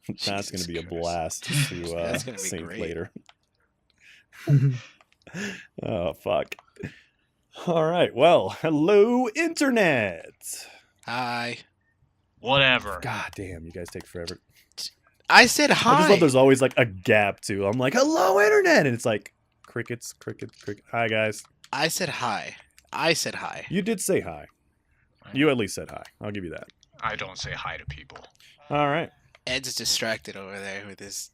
That's going to be a blast to That's gonna be sync great. later. Oh, fuck. All right. Well, hello, Internet. Hi. Whatever. God damn, you guys take forever. I said I hi. just love there's always like a gap, too. I'm like, hello, Internet. And it's like, crickets, crickets, crickets. Hi, guys. I said hi. I said hi. You did say hi. You at least said hi. I'll give you that. I don't say hi to people. All right. Ed's distracted over there with his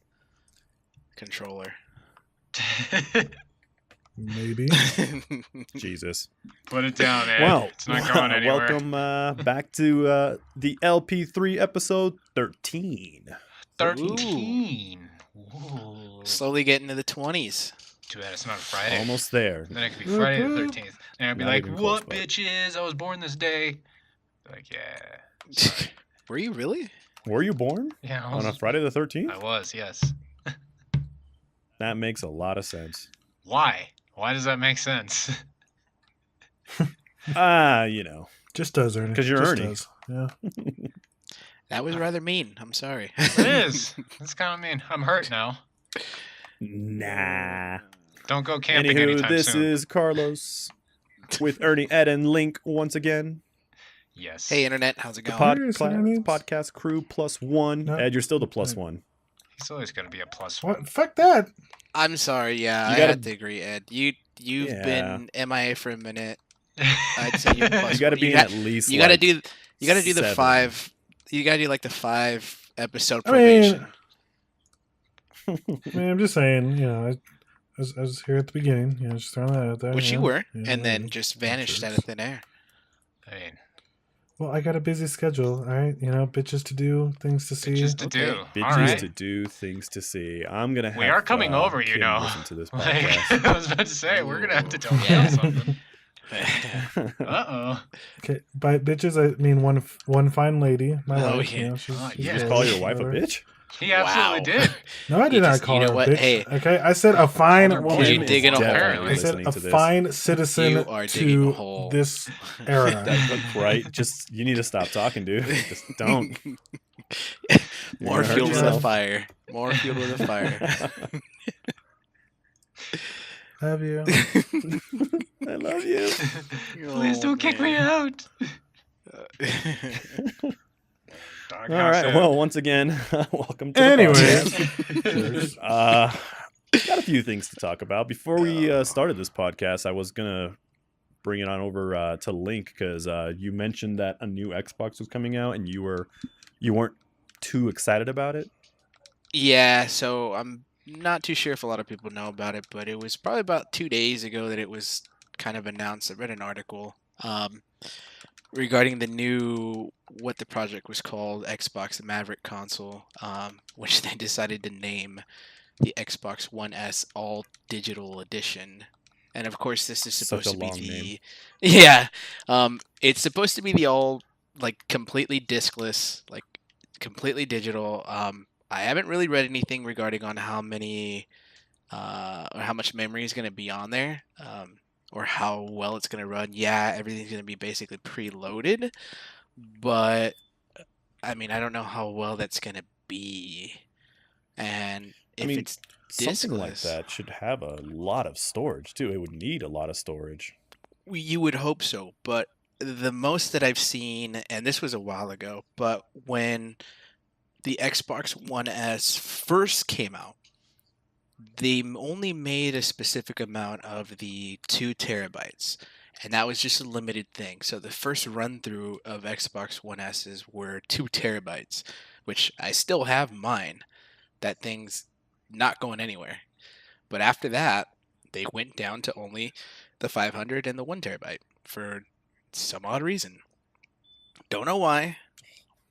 controller. Maybe. Jesus. Put it down, Ed. Well, It's not going anywhere. welcome back to the LP3 episode 13. 13. Ooh. Slowly getting to the 20s. Too bad it's not a Friday. Almost there. Then it could be Friday the 13th. And I'd be Not like, even close, what, bud. bitches? I was born this day. Like, yeah. Sorry. Were you really? Were you born Yeah, I on a was, Friday the 13th? I was, yes. That makes a lot of sense. Why? Why does that make sense? You know. Just does, Ernie. 'Cause you're Just Ernie. does. Yeah. That was rather mean. I'm sorry. It is. That's kind of mean. I'm hurt now. Nah. Don't go camping Anywho, anytime this soon. is Carlos with Ernie, Ed, and Link once again. Yes. Hey, Internet. How's it The going? Yes, Ernie. podcast crew plus one. No. Ed, you're still the plus one. He's always going to be a plus one. What? Fuck that. I'm sorry. Yeah, You I gotta- had to agree, Ed. You've Yeah. been MIA for a minute. I'd say you're plus You got to one. be in at least. You gotta like, do the 7. 5. You gotta do like the 5 episode I mean, probation. I'm just saying, I was here at the beginning, just throwing that out there. Which you yeah. were, Yeah, and then yeah. just vanished out Jerks. of thin air. I mean, Well, I got a busy schedule, all right? Bitches to do, things to see. just to Okay. do. All Bitches right. to do, things to see. I'm gonna have. We are coming over, you Kim know. Listen to this Like, podcast. I was about to say, we're going to have to tell Yeah. Phil something. Uh-oh. Okay, by bitches, I mean one fine lady, my Oh, wife. yeah. She's, Oh, she's yeah. Just great, call your wife a whatever. bitch. He absolutely Wow. did. No, I You did not just- call you her know a what? bitch. Hey. Okay, I said a fine You're woman. you digging a hole. Apparently. I said Listening a to this. fine citizen You are digging a to hole. this era. That's right. Just you need to stop talking, dude. Just don't. More You're gonna fuel hurt to the yourself. fire. More fuel to the fire. Have you? I love you. Please don't kick me out. All right. Well, once again, welcome to the Anyways. podcast. Got a few things to talk about. Before we started this podcast, I was gonna bring it on over to Link because you mentioned that a new Xbox was coming out, and you weren't too excited about it. Yeah, so I'm not too sure if a lot of people know about it, but it was probably about 2 days ago that it was kind of announced. I read an article regarding the new, what the project was called, Xbox the Maverick console, which they decided to name the Xbox One S All Digital Edition. And of course, this is Such supposed a to be long the name. yeah, it's supposed to be the all like completely discless, like completely digital. I haven't really read anything regarding on how many or how much memory is going to be on there, or how well it's going to run. Yeah, everything's going to be basically preloaded, but I mean, I don't know how well that's going to be, and if mean, it's Something like diskless. that should have a lot of storage too. It would need a lot of storage. You would hope so, but the most that I've seen, and this was a while ago, but when the Xbox One S first came out, they only made a specific amount of the 2 terabytes, and that was just a limited thing. So the first run through of Xbox One S's were 2 terabytes, which I still have mine. That thing's not going anywhere. But after that, they went down to only the 500 and the 1 terabyte for some odd reason. Don't know why,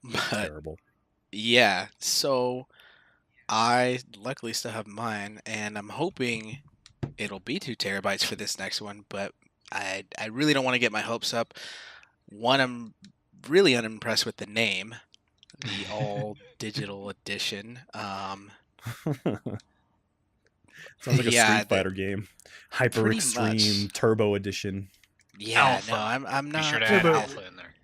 but Terrible. yeah, so I luckily still have mine, and I'm hoping it'll be 2 terabytes for this next one, but I really don't want to get my hopes up. One, I'm really unimpressed with the name, the All Digital Edition. Sounds like a Yeah, Street Fighter game. Hyper pretty Extreme much. Turbo Edition. Yeah, Alpha. no, I'm Be not. sure to Yeah, add but- alpha in there.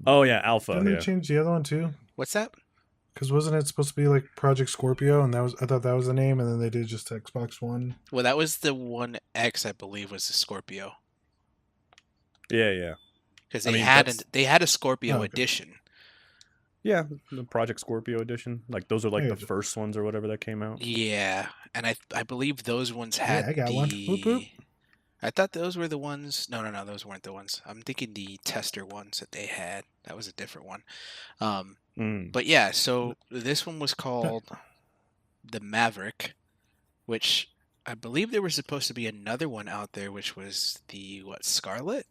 Oh yeah, Alpha. Didn't Yeah. they change the other one too? What's that? Because wasn't it supposed to be like Project Scorpio, and I thought that was the name, and then they did just Xbox One. Well, that was the One X, I believe, was the Scorpio. Yeah. Because I they mean, had that's- they had a Scorpio Oh, okay. edition. Yeah, the Project Scorpio edition. Like those are like Yeah. the first ones or whatever that came out. Yeah, and I believe those ones had I got the. one. Whoop, whoop. I thought those were the ones. No, those weren't the ones. I'm thinking the tester ones that they had. That was a different one. But yeah, so this one was called the Maverick, which I believe there was supposed to be another one out there, which was the Scarlet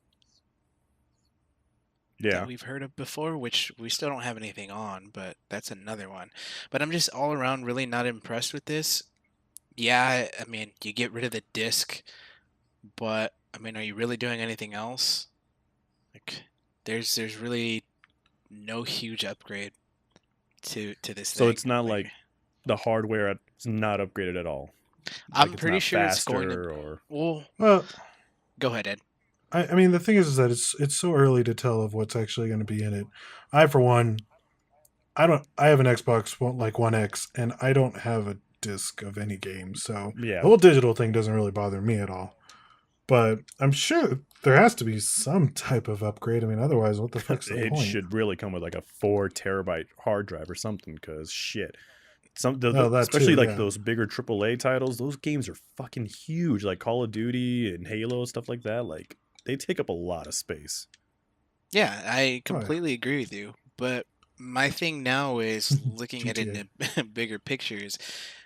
Yeah. that we've heard of before, which we still don't have anything on, but that's another one. But I'm just all around really not impressed with this. Yeah, I mean, you get rid of the disc, but I mean, are you really doing anything else? Like, there's really no huge upgrade to this So thing. it's not like the hardware is not upgraded at all. I'm Like, pretty not sure it's going to. faster or Well, Well, go ahead, Ed. I mean, the thing is that it's so early to tell of what's actually going to be in it. I, for one, I have an Xbox One X, and I don't have a disc of any game, so yeah. the whole digital thing doesn't really bother me at all. But I'm sure there has to be some type of upgrade. I mean, otherwise, what the fuck's the It point? should really come with like a 4 terabyte hard drive or something. Because shit, that too, especially like yeah. those bigger AAA titles. Those games are fucking huge. Like Call of Duty and Halo, stuff like that. Like they take up a lot of space. Yeah, I completely agree with you. But my thing now is looking at it in bigger pictures.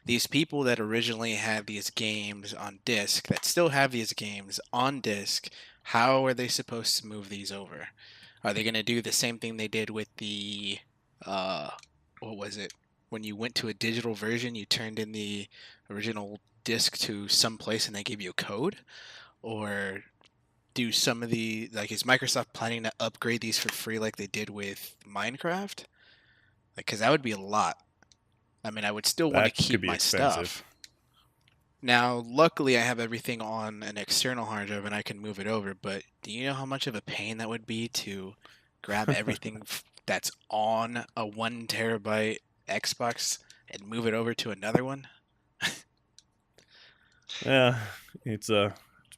These people that originally had these games on disc, that still have these games on disc, how are they supposed to move these over? Are they going to do the same thing they did with the, what was it? When you went to a digital version, you turned in the original disc to some place and they gave you a code? Or do some of the, like, is Microsoft planning to upgrade these for free like they did with Minecraft? Like, because that would be a lot. I mean, I would still want to That could keep be my expensive. stuff. Now, luckily, I have everything on an external hard drive and I can move it over, but do you know how much of a pain that would be to grab everything that's on a 1 terabyte Xbox and move it over to another one? Yeah, it's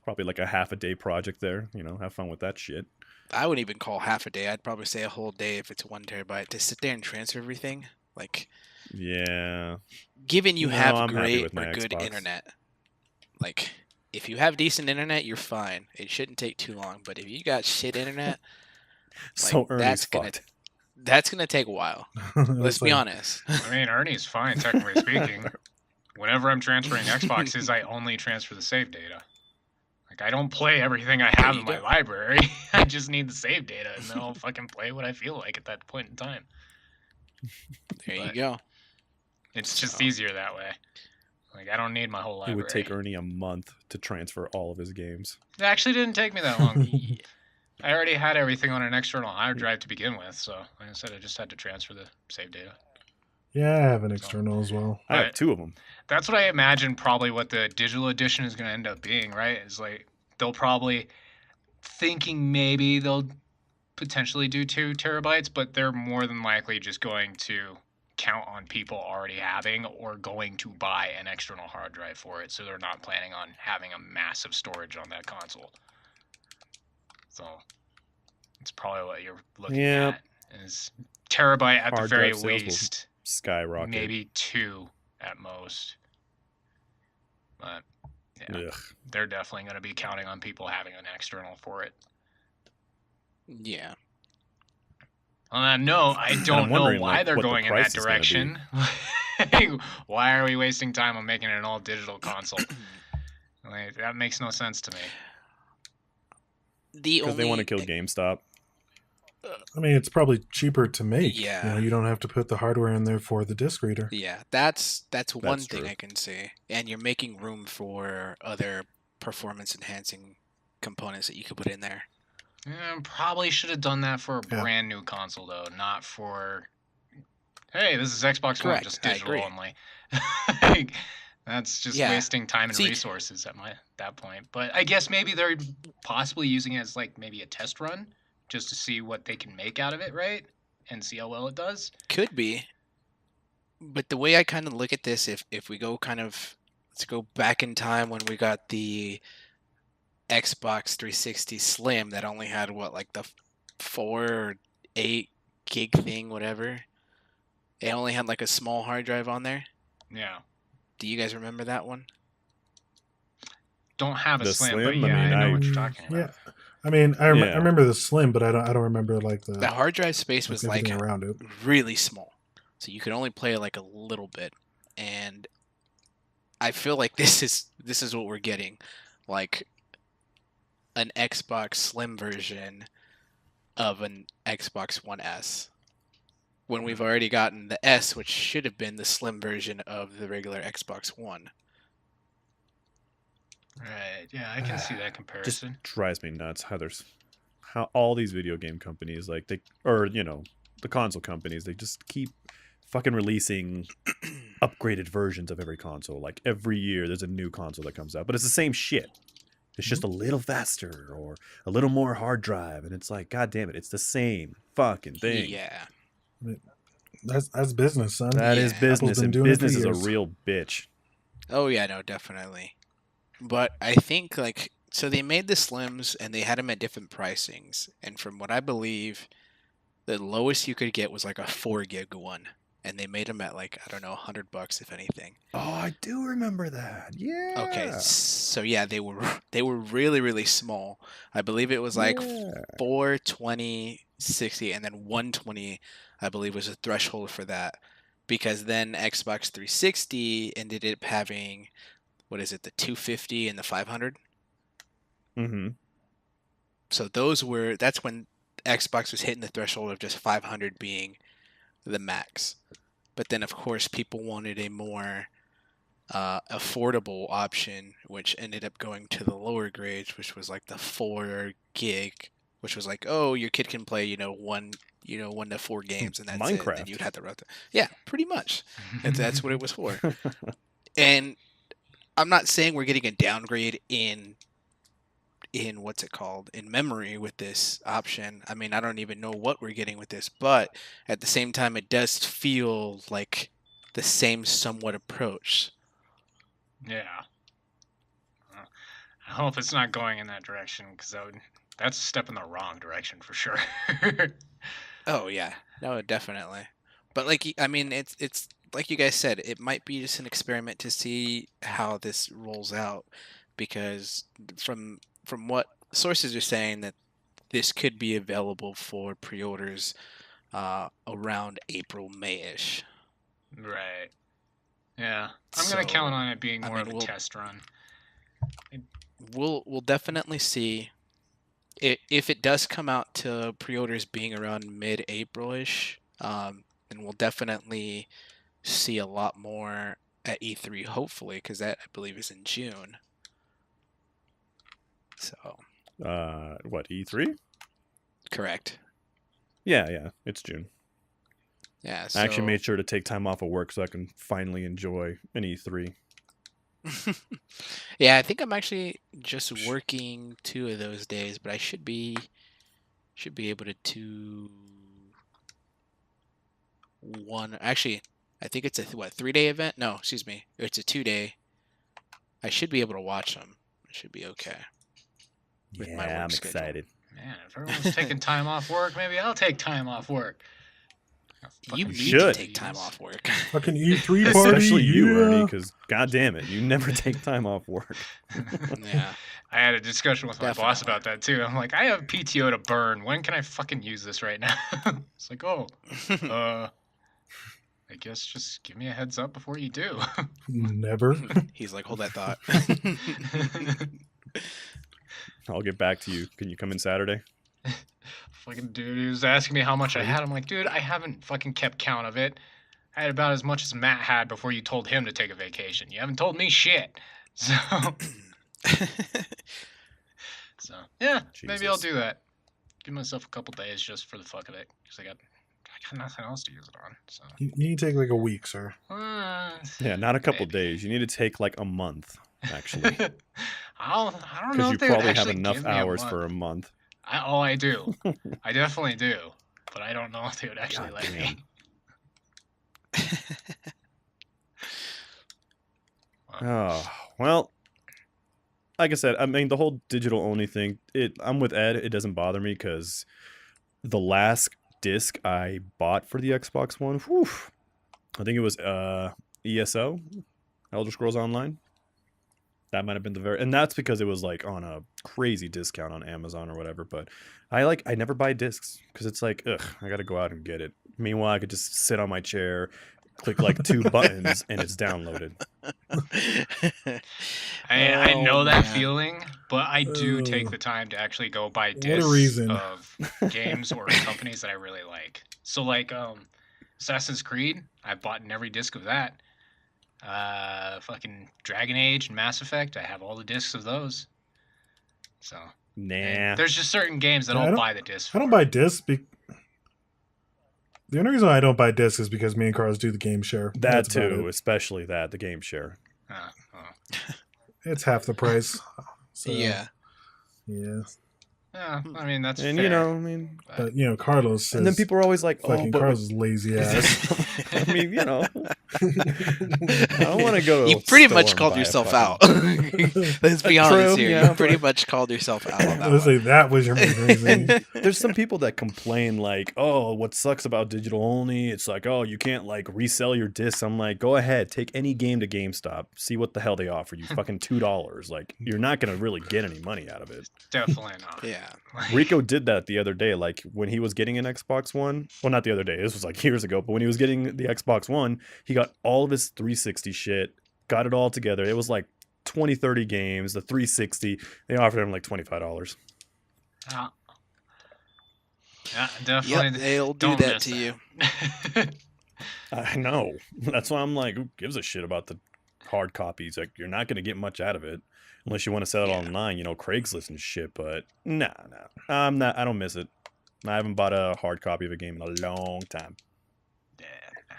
probably like a half a day project there. You know, have fun with that shit. I wouldn't even call half a day. I'd probably say a whole day if it's 1 terabyte. To sit there and transfer everything, like, Yeah. given you No, have I'm happy great with my or good Xbox. internet, like, if you have decent internet, you're fine. It shouldn't take too long. But if you got shit internet, So Ernie's that's gonna fucked. take a while. Let's It's be like, honest. I mean, Ernie's fine, technically speaking. Whenever I'm transferring Xboxes, I only transfer the save data. Like, I don't play everything I have you in my go. library. I just need the save data, and then I'll fucking play what I feel like at that point in time. There you But go. It's just So- easier that way. Like, I don't need my whole It library. would take Ernie a month to transfer all of his games. It actually didn't take me that long. I already had everything on an external hard drive to begin with, so like I said, I just had to transfer the save data. yeah, I have an external as well. I have Right. 2 of them. That's what I imagine probably what the digital edition is going to end up being, right? Is like they'll probably thinking maybe they'll potentially do 2 terabytes, but they're more than likely just going to count on people already having or going to buy an external hard drive for it, so they're not planning on having a massive storage on that console. So it's probably what you're looking Yep. at is terabyte at the Hard very drive sales will least, Skyrocket. maybe 2 at most. But yeah, Ugh. they're definitely going to be counting on people having an external for it. Yeah. On that note, I don't know wondering, why like, they're what the going in price that is gonna be. direction. Why are we wasting time on making it an all digital console? Like, that makes no sense to me. The Because only they want to kill GameStop. I mean, it's probably cheaper to make. Yeah. You know, you don't have to put the hardware in there for the disc reader. Yeah, that's one thing true. I can say. And you're making room for other performance enhancing components that you could put in there. Probably should have done that for a Yeah. brand new console, though, not for. Hey, this is Xbox One, Correct, just I digital agree. only. Like, that's just Yeah. wasting time and See- resources at that point. But I guess maybe they're possibly using it as like maybe a test run, just to see what they can make out of it, right? And see how well it does. Could be. But the way I kind of look at this, if we go let's go back in time when we got the Xbox 360 Slim that only had like the 4 or 8 gig thing, whatever. It only had like a small hard drive on there. Yeah. Do you guys remember that one? Don't have a The Slim, Slim? but I yeah, mean, I know I- what you're talking about. Yeah, I mean, I Yeah. remember the Slim, but I don't remember like the The hard drive space was like everything around it. really small, so you could only play like a little bit. And I feel like this is what we're getting, like an Xbox Slim version of an Xbox One S. When we've already gotten the S, which should have been the Slim version of the regular Xbox One. Right. Yeah, I can see that Just comparison. drives me nuts how all these video game companies, like the console companies, they just keep fucking releasing upgraded versions of every console. Like every year there's a new console that comes out, but it's the same shit. It's just a little faster or a little more hard drive, and it's like, god damn it, it's the same fucking thing. Yeah. That's business, son. That is Yeah. business, Apple's been and doing it for business is a years. real bitch. Oh yeah, no, definitely. But I think so they made the Slims and they had them at different pricings, and from what I believe, the lowest you could get was like a 4 gig one, and they made them at like, I don't know, $100 if anything. Oh, I do remember that. Yeah. Okay, so yeah, they were really really small. I believe it was like Yeah. 420, 60, and then 120. I believe was a threshold for that, because then Xbox 360 ended up having, what is it, the 250 and the 500. Mm-hmm. So that's when Xbox was hitting the threshold of just 500 being the max. But then of course people wanted a more affordable option, which ended up going to the lower grades, which was like the 4 gig, which was like, oh, your kid can play, 1 to 4 games, and that's it. Minecraft. And you'd have to run yeah, pretty much. That's what it was for. And I'm not saying we're getting a downgrade in what's it called, in memory with this option. I mean, I don't even know what we're getting with this, but at the same time, it does feel like the same somewhat approach. Yeah. I hope it's not going in that direction, because that's a step in the wrong direction for sure. Oh yeah, no, definitely. But it's like you guys said, it might be just an experiment to see how this rolls out, because from what sources are saying, that this could be available for pre-orders around April, May-ish. Right. Yeah. I'm going to count on it being more of a test run. We'll definitely see if it does come out to pre-orders being around mid-April-ish. Then we'll definitely see a lot more at E3, hopefully, because that, I believe, is in June. So. What, E3? Correct. Yeah, it's June. Yeah. I actually made sure to take time off of work so I can finally enjoy an E3. Yeah, I think I'm actually just working 2 of those days, but I should be able to do one. Actually, I think it's a 3-day event. No, excuse me, it's a 2-day. I should be able to watch them. I should be okay. With my Yeah, work I'm schedule. excited. Man, if everyone's taking time off work, maybe I'll take time off work. You Fucking need to should. take time off work. Fucking E3 party, Especially you, Ernie, yeah. because god damn it, you never take time off work. Yeah. I had a discussion with my boss Definitely. about that too. I'm like, I have PTO to burn. When can I fucking use this right now? It's like, I guess just give me a heads up before you do. Never. He's like, hold that thought. I'll get back to you. Can you come in Saturday? Fucking dude, he was asking me how much I had. I'm like, dude, I haven't fucking kept count of it. I had about as much as Matt had before you told him to take a vacation. You haven't told me shit. So, yeah, maybe I'll Jesus. do that. Give myself a couple days just for the fuck of it, because I got nothing else to use it on. So, You need to take like a week, sir. Yeah, not a couple maybe. days. You need to take like a month, actually. I don't know Because you if they would probably have actually enough give me a hours month. for a month. I do. I definitely do. But I don't know if they would actually God let damn. me. Oh, well, like I said, I mean, the whole digital only thing, I'm with Ed. It doesn't bother me because the last disc I bought for the Xbox One, whew, I think it was ESO, Elder Scrolls Online. That might have been and that's because it was like on a crazy discount on Amazon or whatever. But I never buy discs because it's like, ugh, I got to go out and get it. Meanwhile, I could just sit on my chair, click like 2 buttons, and it's downloaded. I know that man. feeling, but I do take Oh. the time to actually go buy What a discs reason. of games or companies that I really like. So like Assassin's Creed, I've bought in every disc of that. Fucking Dragon Age and Mass Effect, I have all the discs of those. So Nah. there's just certain games that Yeah, I'll buy the disc for. I don't buy discs. The only reason I don't buy discs is because me and Carlos do the game share. That That's about too, it. especially the game share. It's half the price. So, Yeah. Yeah. Yeah, I mean that's And fair. you know, I mean, But, you know, Carlos says, and then people are always like, "Oh, fucking but Carlos is lazy ass. I mean, you know, I don't want to go to You a pretty store much and called buy a yourself fucking- out. Let's be True, honest here. yeah, You pretty but- much called yourself out on that Let's one. say that was your main reason. And there's some people that complain like, "Oh, what sucks about digital only? It's like, oh, you can't like resell your discs." I'm like, go ahead, take any game to GameStop, see what the hell they offer you. Fucking $2. Like, you're not gonna really get any money out of it. Definitely not. Yeah. Rico did that the other day, like when he was getting an Xbox One. Well, not the other day. This was like years ago. But when he was getting the Xbox One, he got all of his 360 shit, got it all together. It was like 20, 30 games. The 360, they offered him like $25. Yeah, definitely. Yep, they'll do don't that miss to you. that. I know. That's why I'm like, who gives a shit about the hard copies? Like, you're not gonna get much out of it unless you want to sell it Yeah. online. You know, Craigslist and shit. But nah. I'm not. I don't miss it. I haven't bought a hard copy of a game in a long time.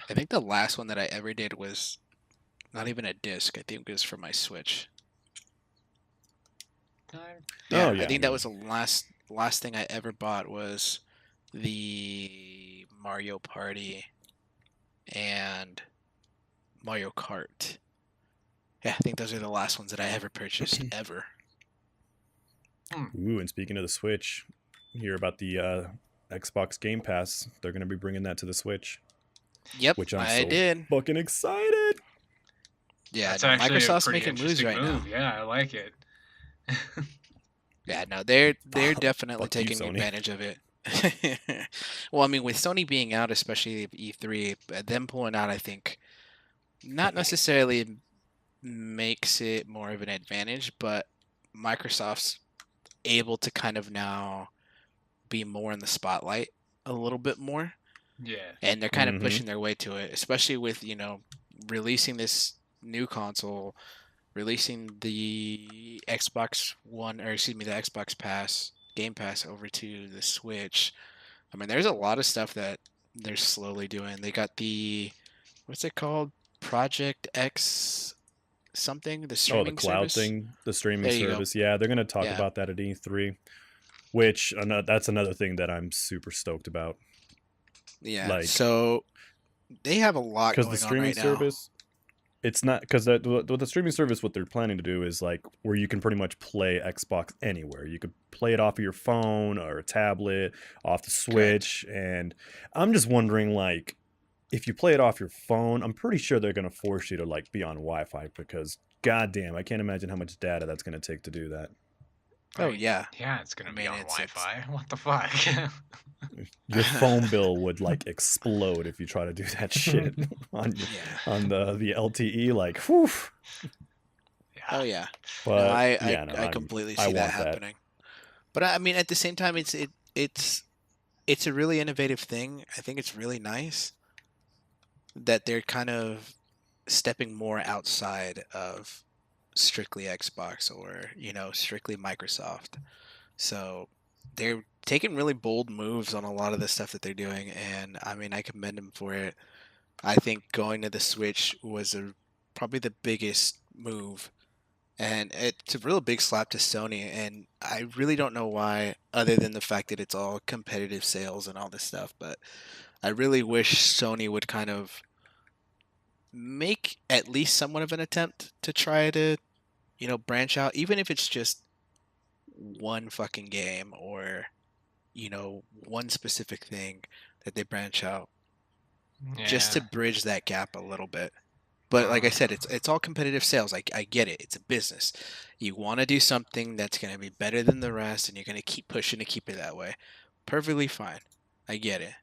I think the last one that I ever did was not even a disc. I think it was for my Switch. Oh, I yeah, think that no. was the last thing I ever bought was the Mario Party and Mario Kart. Yeah, I think those are the last ones that I ever purchased ever. Ooh, and speaking of the Switch, you hear about the Xbox Game Pass? They're gonna be bringing that to the Switch, Yep, which I'm I so did. fucking excited. Yeah, That's no, actually a Microsoft's pretty making moves interesting right now. move. Yeah, I like it. Yeah, no, they're Fuck definitely you, taking Sony. advantage of it. Well, I mean, with Sony being out, especially at E3, them pulling out, I think, not necessarily makes it more of an advantage, but Microsoft's able to kind of now be more in the spotlight a little bit more, Yeah. and they're kind Mhm. of pushing their way to it, especially with, you know, releasing this new console, releasing the Xbox One, or excuse me, the Xbox Pass, Game Pass over to the Switch. I mean, there's a lot of stuff that they're slowly doing. They got the, what's it called? Project X something, the Oh, streaming the cloud service. thing, the streaming There you go. service. Yeah, they're gonna talk Yeah. about that at E3, which that's another thing that I'm super stoked about. Yeah. Like- So they have a lot Because going the on streaming right now. service, it's not because the streaming service, what they're planning to do is like where you can pretty much play Xbox anywhere. You could play it off of your phone or a tablet, off the Switch, and I'm just wondering, like, if you play it off your phone, I'm pretty sure they're gonna force you to like be on Wi-Fi because goddamn, I can't imagine how much data that's gonna take to do that. Oh yeah. Yeah, it's gonna I be mean, on it's- Wi-Fi. What the fuck? Your phone bill would like explode if you try to do that shit on Yeah. on the LTE. Like, whew. Oh yeah. But No, I yeah, no, I I'm- completely I see that want that. happening. But I mean, at the same time, it's a really innovative thing. I think it's really nice that they're kind of stepping more outside of strictly Xbox or, you know, strictly Microsoft. So they're taking really bold moves on a lot of the stuff that they're doing, and I mean, I commend them for it. I think going to the Switch was probably the biggest move, and it's a real big slap to Sony. And I really don't know why, other than the fact that it's all competitive sales and all this stuff. But I really wish Sony would kind of make at least somewhat of an attempt to try to, branch out, even if it's just one fucking game or, one specific thing that they branch out, just to bridge that gap a little bit. But like I said, it's all competitive sales. I get it. It's a business. You want to do something that's going to be better than the rest, and you're going to keep pushing to keep it that way. Perfectly fine. I get it.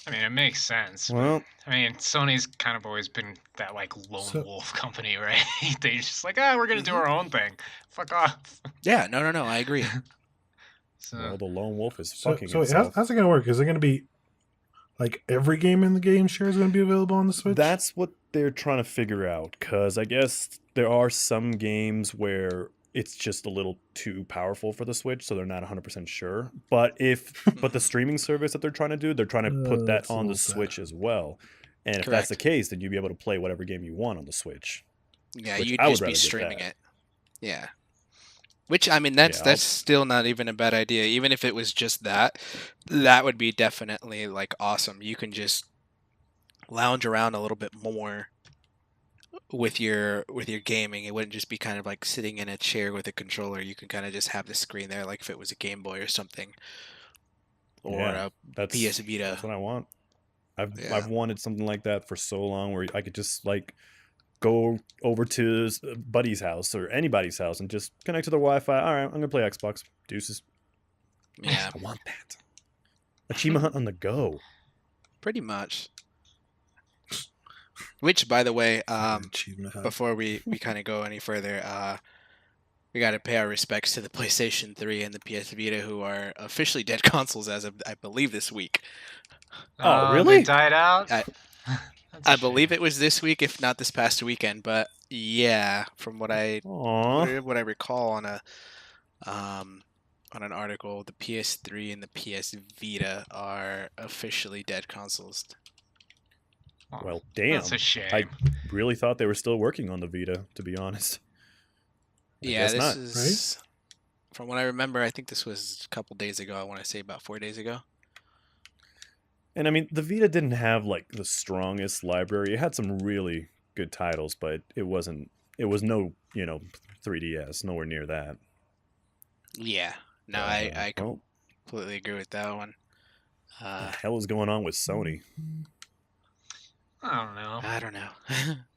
I mean, it makes sense. Well, I mean, Sony's kind of always been that like lone wolf company, right? They just like, we're gonna do our own thing. Fuck off. Yeah, no, I agree. Well, the lone wolf is So fucking how's himself. it going to work? Is it going to be like every game in the game share is going to be available on the Switch? That's what they're trying to figure out, because I guess there are some games where it's just a little too powerful for the Switch, so they're not 100% sure. But the streaming service that they're trying to do, they're trying to put that That's a on the little Switch as well. And if Correct. that's the case, then you'd be able to play whatever game you want on the Switch. Yeah, Which you'd I would just be rather get streaming that. it. Yeah. Which, I mean, that's Yeah, still not even a bad idea. Even if it was just that would be definitely like awesome. You can just lounge around a little bit more with your gaming. It wouldn't just be kind of like sitting in a chair with a controller. You can kind of just have the screen there, like if it was a Game Boy or something, or Yeah, a that's PS Vita. That's what I want. Yeah. I've wanted something like that for so long, where I could just like go over to a buddy's house or anybody's house and just connect to the Wi-Fi. All right, I'm gonna play Xbox. Deuces. Yeah, I want that. Achievement hunt on the go. pretty much. Which, by the way, Achievement Hunt. before we kind of go any further, we got to pay our respects to the PlayStation 3 and the PS Vita, who are officially dead consoles as of, I believe, this week. Oh, really? They died out. I- That's a I believe shame. it was this week, if not this past weekend. But yeah, from what I Aww. recall on an article, the PS3 and the PS Vita are officially dead consoles. Oh, Well, damn. That's a shame. I really thought they were still working on the Vita, to be honest. I Yeah, guess this not. is from what I remember. I think this was a couple days ago. I want to say about 4 days ago. And I mean, the Vita didn't have like the strongest library. It had some really good titles, but it was no, 3DS, nowhere near that. Yeah, no, But, I well, completely agree with that one. what the hell is going on with Sony? I don't know. I don't know.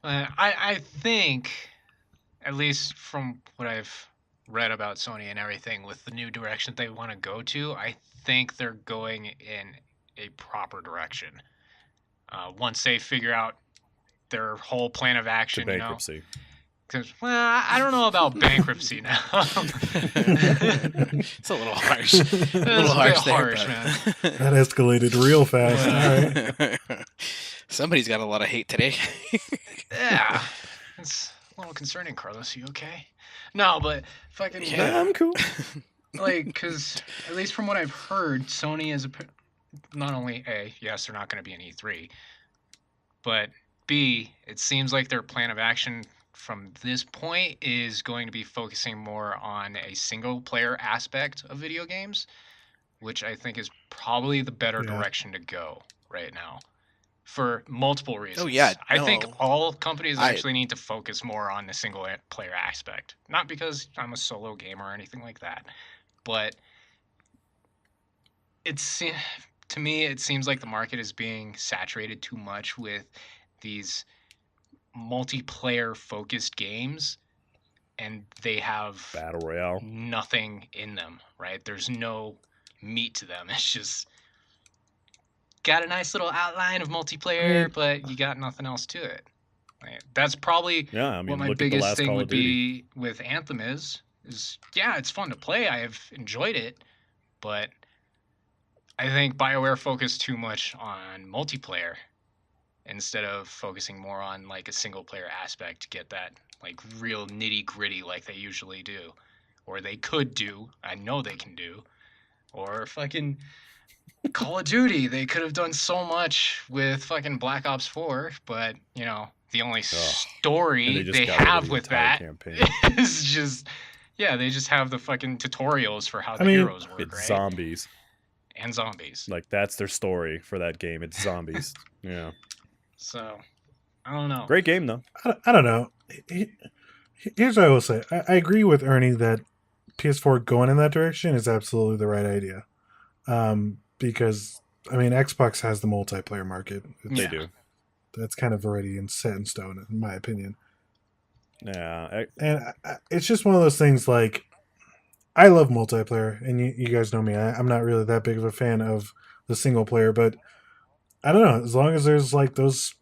I think, at least from what I've read about Sony and everything, with the new direction they want to go to, I think they're going in a proper direction. Once they figure out their whole plan of To action, bankruptcy. Because, well, I don't know about bankruptcy now. It's a little harsh. A That's little a bit harsh there, harsh, but- man. That escalated real fast. All right. Somebody's got a lot of hate today. Yeah. It's a little concerning, Carlos. You okay? No, but fucking... Yeah. I'm cool. Like, because at least from what I've heard, Sony is not only A, yes, they're not going to be an E3, but B, it seems like their plan of action from this point is going to be focusing more on a single player aspect of video games, which I think is probably the better Yeah. direction to go right now for multiple reasons. yeah, I think no. all companies I- actually need to focus more on the single player aspect. Not because I'm a solo gamer or anything like that, but to me, it seems like the market is being saturated too much with these multiplayer focused games, and they have Battle Royale. nothing in them, right? There's no meat to them. It's just got a nice little outline of multiplayer, but you got nothing else to it. Like, that's probably Yeah, I mean, what my look at the biggest last thing Call would of Duty. be with Anthem is yeah, it's fun to play. I've enjoyed it, but I think BioWare focused too much on multiplayer instead of focusing more on like a single player aspect to get that like real nitty gritty like they usually do, or they could do. I know they can do, or fucking Call of Duty. They could have done so much with fucking Black Ops 4, but the only And story just they got rid of have the with entire that campaign. is just they just have the fucking tutorials for how the I mean, heroes work, It's right? zombies. And zombies. Like, that's their story for that game. It's zombies. Yeah. So I don't know. Great game though. I don't know. Here's what I will say. I agree with Ernie that PS4 going in that direction is absolutely the right idea. Because I mean, Xbox has the multiplayer market. They do. That's kind of already set in stone, in my opinion. Yeah, And it's just one of those things. Like, I love multiplayer, and you guys know me. I'm not really that big of a fan of the single player, but I don't know. As long as there's like those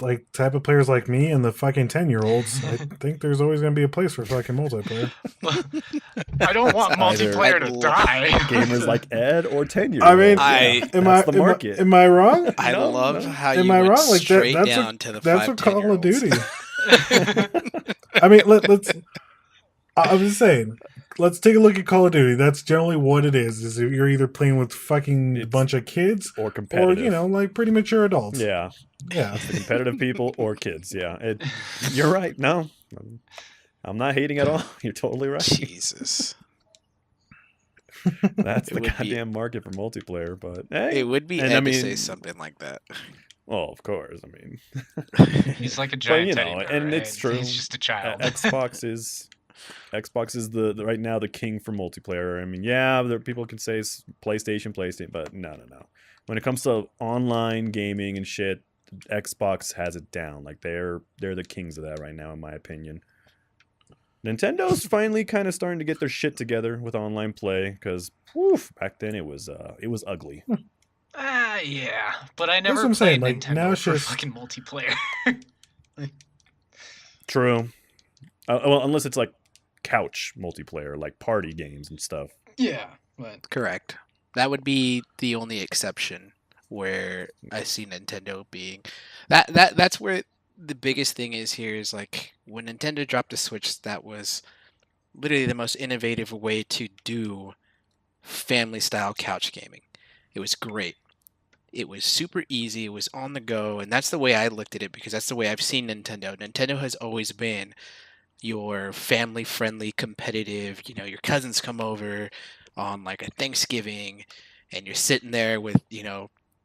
like type of players like me and the fucking 10-year-olds, I think there's always going to be a place for fucking multiplayer. I don't want Either multiplayer to die. gamers like Ed or 10-year-olds. I mean, that's the market. Am I wrong? I love how Am you I went wrong? Like straight that's down to the that's 5, what Call of 10-year-olds. Duty. I mean, let's. I'm just saying. Let's take a look at Call of Duty. That's generally what it is. Is you're either playing with fucking It's bunch of kids or competitive. or like pretty mature adults. Yeah, Yeah. it's the competitive people or kids. Yeah, you're right. No, I'm not hating at all. You're totally right. Jesus. That's It the would be- goddamn market for multiplayer. But hey, It would be and Ed I to mean- say something like that. well, of course. I mean, He's like a giant you teddy know, bear, and right? it's true. He's just a child. Xbox is the right now the king for multiplayer. I mean, yeah, there people can say PlayStation, but no. When it comes to online gaming and shit, Xbox has it down. Like they're the kings of that right now, in my opinion. Nintendo's finally kind of starting to get their shit together with online play because back then it was ugly. Yeah, but I what never I'm played saying, like, Nintendo now it's for just- fucking multiplayer. True. Well, unless it's like couch multiplayer, like party games and stuff. Yeah, but Correct. That would be the only exception where I see Nintendo being that's where the biggest thing is here is like when Nintendo dropped the Switch, that was literally the most innovative way to do family style couch gaming. It was great. It was super easy, it was on the go, and that's the way I looked at it because that's the way I've seen Nintendo. Nintendo has always been your family friendly competitive, your cousins come over on like a Thanksgiving and you're sitting there with,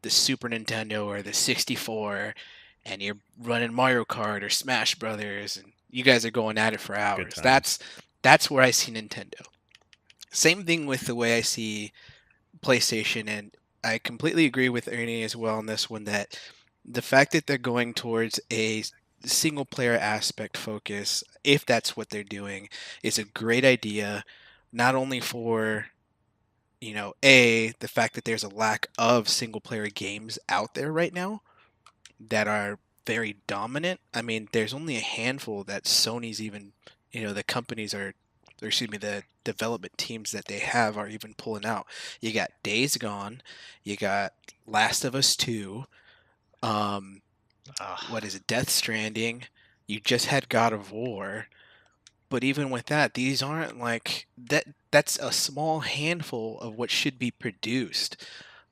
the Super Nintendo or the 64 and you're running Mario Kart or Smash Brothers and you guys are going at it for hours. times. That's where I see Nintendo. Same thing with the way I see PlayStation, and I completely agree with Ernie as well on this one that the fact that they're going towards a single player aspect focus, if that's what they're doing, is a great idea, not only for the fact that there's a lack of single player games out there right now that are very dominant. I mean, there's only a handful that Sony's even, the companies are, or excuse me, the development teams that they have are even pulling out. You got Days Gone, you got Last of Us 2, what is it, Death Stranding, you just had God of War. But even with that, these aren't like that's a small handful of what should be produced.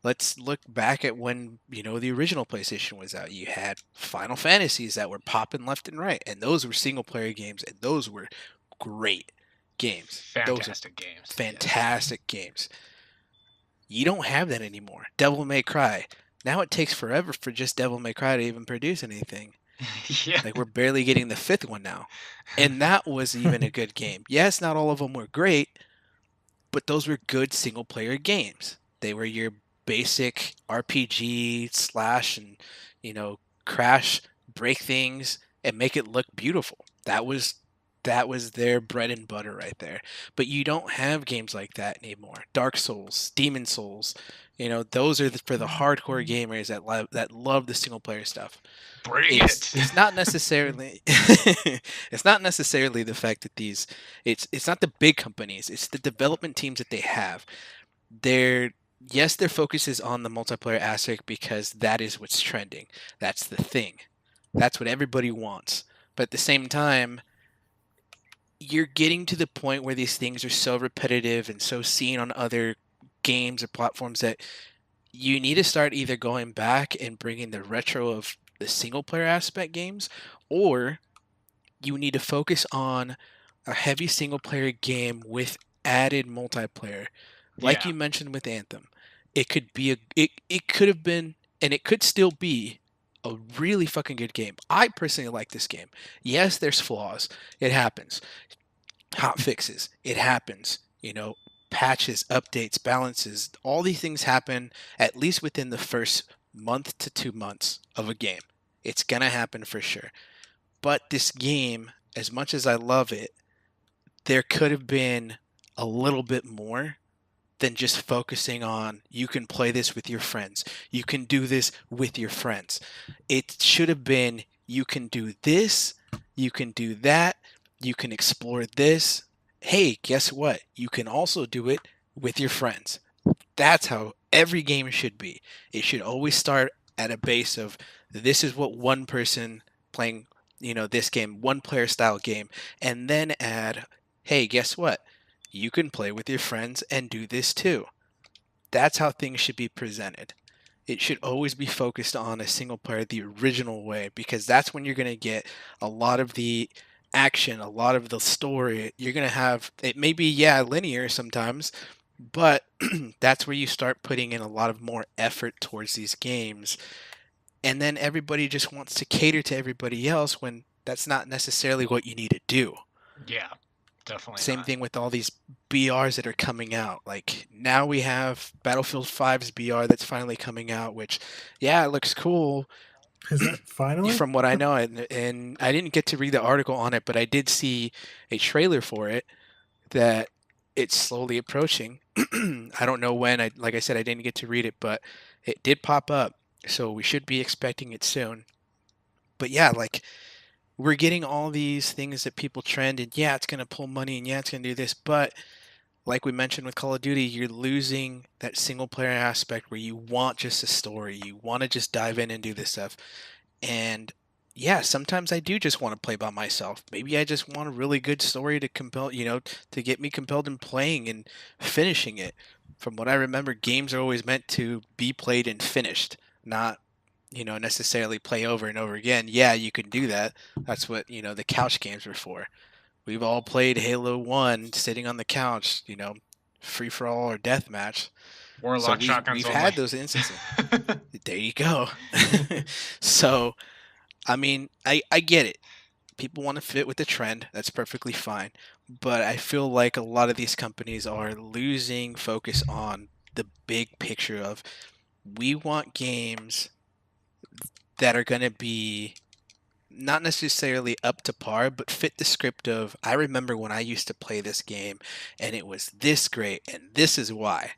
Let's look back at when, the original PlayStation was out. You had Final Fantasies that were popping left and right, and those were single player games, and those were great games. fantastic games. Those are fantastic games. You don't have that anymore. Devil May Cry. Now it takes forever for just Devil May Cry to even produce anything. Yeah. Like we're barely getting the 5th one now. And that was even a good game. Yes, not all of them were great, but those were good single player games. They were your basic RPG slash and, crash, break things and make it look beautiful. That was their bread and butter right there. But you don't have games like that anymore. Dark Souls, Demon Souls, those are for the hardcore gamers that love the single player stuff. Bring It's it. not necessarily it's not necessarily the fact that it's not the big companies, it's the development teams that they have. Their focus is on the multiplayer aspect because that is what's trending. That's the thing. That's what everybody wants. But at the same time, you're getting to the point where these things are so repetitive and so seen on other games or platforms that you need to start either going back and bringing the retro of the single player aspect games, or you need to focus on a heavy single player game with added multiplayer. Like Yeah. you mentioned with Anthem, it could be it could have been, and it could still be, a really fucking good game. I personally like this game. Yes, there's flaws. It happens. Hot fixes. It happens. Patches, updates, balances. All these things happen at least within the first month to 2 months of a game. It's gonna happen for sure. But this game, as much as I love it, there could have been a little bit more than just focusing on you can play this with your friends. You can do this with your friends. It should have been you can do this, you can do that, you can explore this. Hey, guess what? You can also do it with your friends. That's how every game should be. It should always start at a base of this is what one person playing, this game, one player style game, and then add, hey, guess what? You can play with your friends and do this too. That's how things should be presented. It should always be focused on a single player the original way, because that's when you're going to get a lot of the action, a lot of the story. You're going to have, it may be, linear sometimes, but that's where you start putting in a lot of more effort towards these games. And then everybody just wants to cater to everybody else when that's not necessarily what you need to do. Yeah, definitely. Same not. thing with all these BRs that are coming out. Like now we have Battlefield 5's BR that's finally coming out, which, it looks cool. Is that finally? From what I know, and I didn't get to read the article on it, but I did see a trailer for it that it's slowly approaching. I don't know when. Like I said, I didn't get to read it, but it did pop up, so we should be expecting it soon. But like we're getting all these things that people trend, and it's going to pull money, and it's going to do this, but like we mentioned with Call of Duty, you're losing that single player aspect where you want just a story. You want to just dive in and do this stuff. And sometimes I do just want to play by myself. Maybe I just want a really good story to compel, to get me compelled in playing and finishing it. From what I remember, games are always meant to be played and finished, not, necessarily play over and over again. Yeah, you can do that. That's what, the couch games were for. We've all played Halo 1 sitting on the couch, free for all or deathmatch. Warlock shotguns we've only. had those instances. There you go. So, I mean, I get it. People want to fit with the trend. That's perfectly fine. But I feel like a lot of these companies are losing focus on the big picture of we want games that are going to be not necessarily up to par, but fit the script of, I remember when I used to play this game and it was this great and this is why.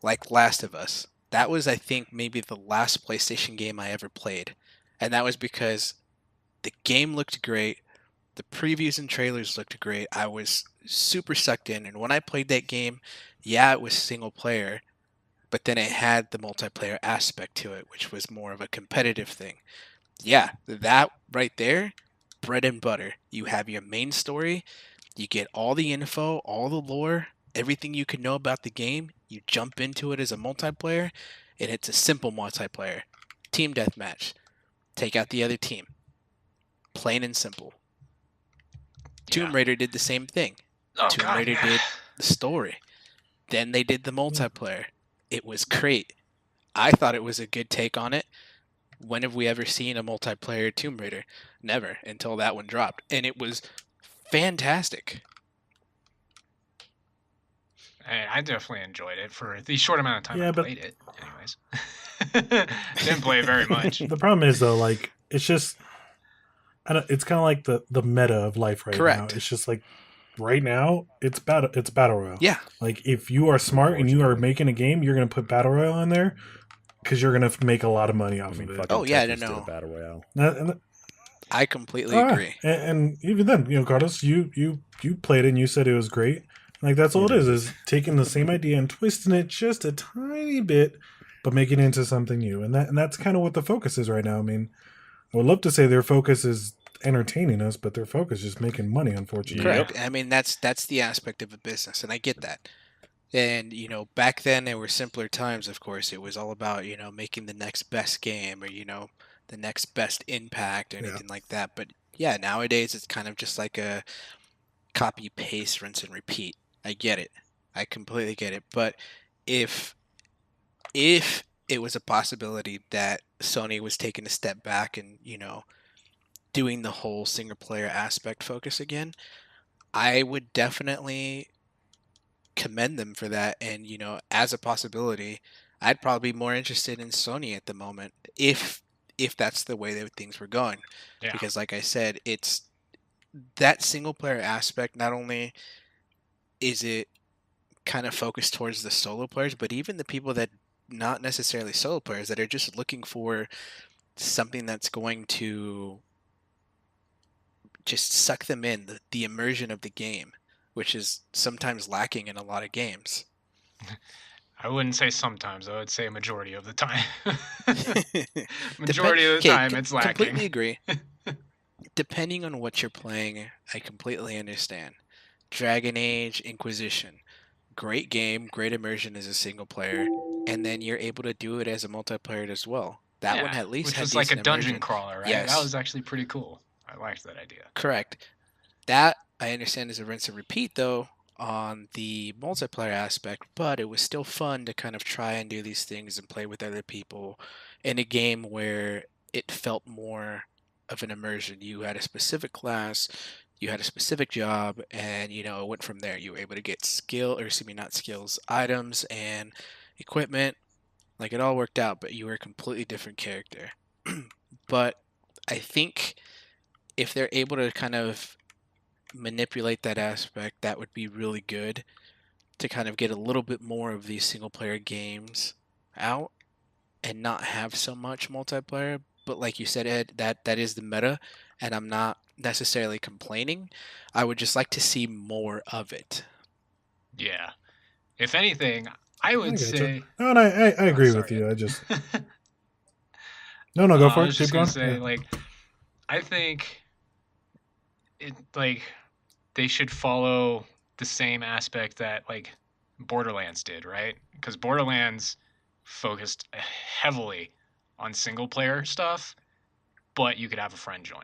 Like Last of Us. That was, I think, maybe the last PlayStation game I ever played. And that was because the game looked great. The previews and trailers looked great. I was super sucked in. And when I played that game, it was single player, but then it had the multiplayer aspect to it, which was more of a competitive thing. That right there, bread and butter. You have your main story, you get all the info, all the lore, everything you can know about the game. You jump into it as a multiplayer, and it's a simple multiplayer. Team deathmatch. Take out the other team. Plain and simple. Tomb Raider did the same thing. Tomb Raider did the story. Then they did the multiplayer. It was great. I thought it was a good take on it. When have we ever seen a multiplayer Tomb Raider? Never, until that one dropped. And it was fantastic. I definitely enjoyed it for the short amount of time I played it. Anyways. Didn't play it very much. The problem is, though, like, it's just... it's kind of like the meta of life right now. It's just like, right now, it's Battle Royale. Yeah. Like, if you are smart and you are making a game, you're going to put Battle Royale in there because you're going to make a lot of money off of it. I don't know. Battle Royale. I completely agree. And even then, Carlos, you played it and you said it was great. Like, that's all it is taking the same idea and twisting it just a tiny bit, but making it into something new. And that's kind of what the focus is right now. I mean, I would love to say their focus is entertaining us, but their focus is just making money, unfortunately. Correct. I mean, that's the aspect of a business, and I get that. And, back then there were simpler times, of course. It was all about, making the next best game or, the next best impact or anything like that. But, nowadays it's kind of just like a copy, paste, rinse, and repeat. I get it. I completely get it. But if it was a possibility that Sony was taking a step back and, doing the whole single player aspect focus again, I would definitely commend them for that. And, as a possibility, I'd probably be more interested in Sony at the moment if that's the way that things were going. Yeah. Because like I said, it's that single player aspect. Not only is it kind of focused towards the solo players, but even the people that not necessarily solo players that are just looking for something that's going to just suck them in, the immersion of the game, which is sometimes lacking in a lot of games. I wouldn't say sometimes. I would say a majority of the time. Majority of the time, it's lacking. Completely agree. Depending on what you're playing, I completely understand. Dragon Age Inquisition, great game, great immersion as a single player, and then you're able to do it as a multiplayer as well. That one at least which had was like a dungeon immersion. crawler, right? Yes. That was actually pretty cool. I liked that idea. Correct. That I understand is a rinse and repeat though on the multiplayer aspect, but it was still fun to kind of try and do these things and play with other people in a game where it felt more of an immersion. You had a specific class, you had a specific job, and it went from there. You were able to get items and equipment. Like it all worked out, but you were a completely different character. But I think if they're able to kind of manipulate that aspect, that would be really good to kind of get a little bit more of these single player games out and not have so much multiplayer. But like you said, Ed, that is the meta, and I'm not necessarily complaining. I would just like to see more of it. Yeah. If anything, I would say... No, and I agree with you. I just... No, go for it. I was just Keep going going. to say, I think it, they should follow the same aspect that, Borderlands did, right? Because Borderlands focused heavily on single-player stuff, but you could have a friend join.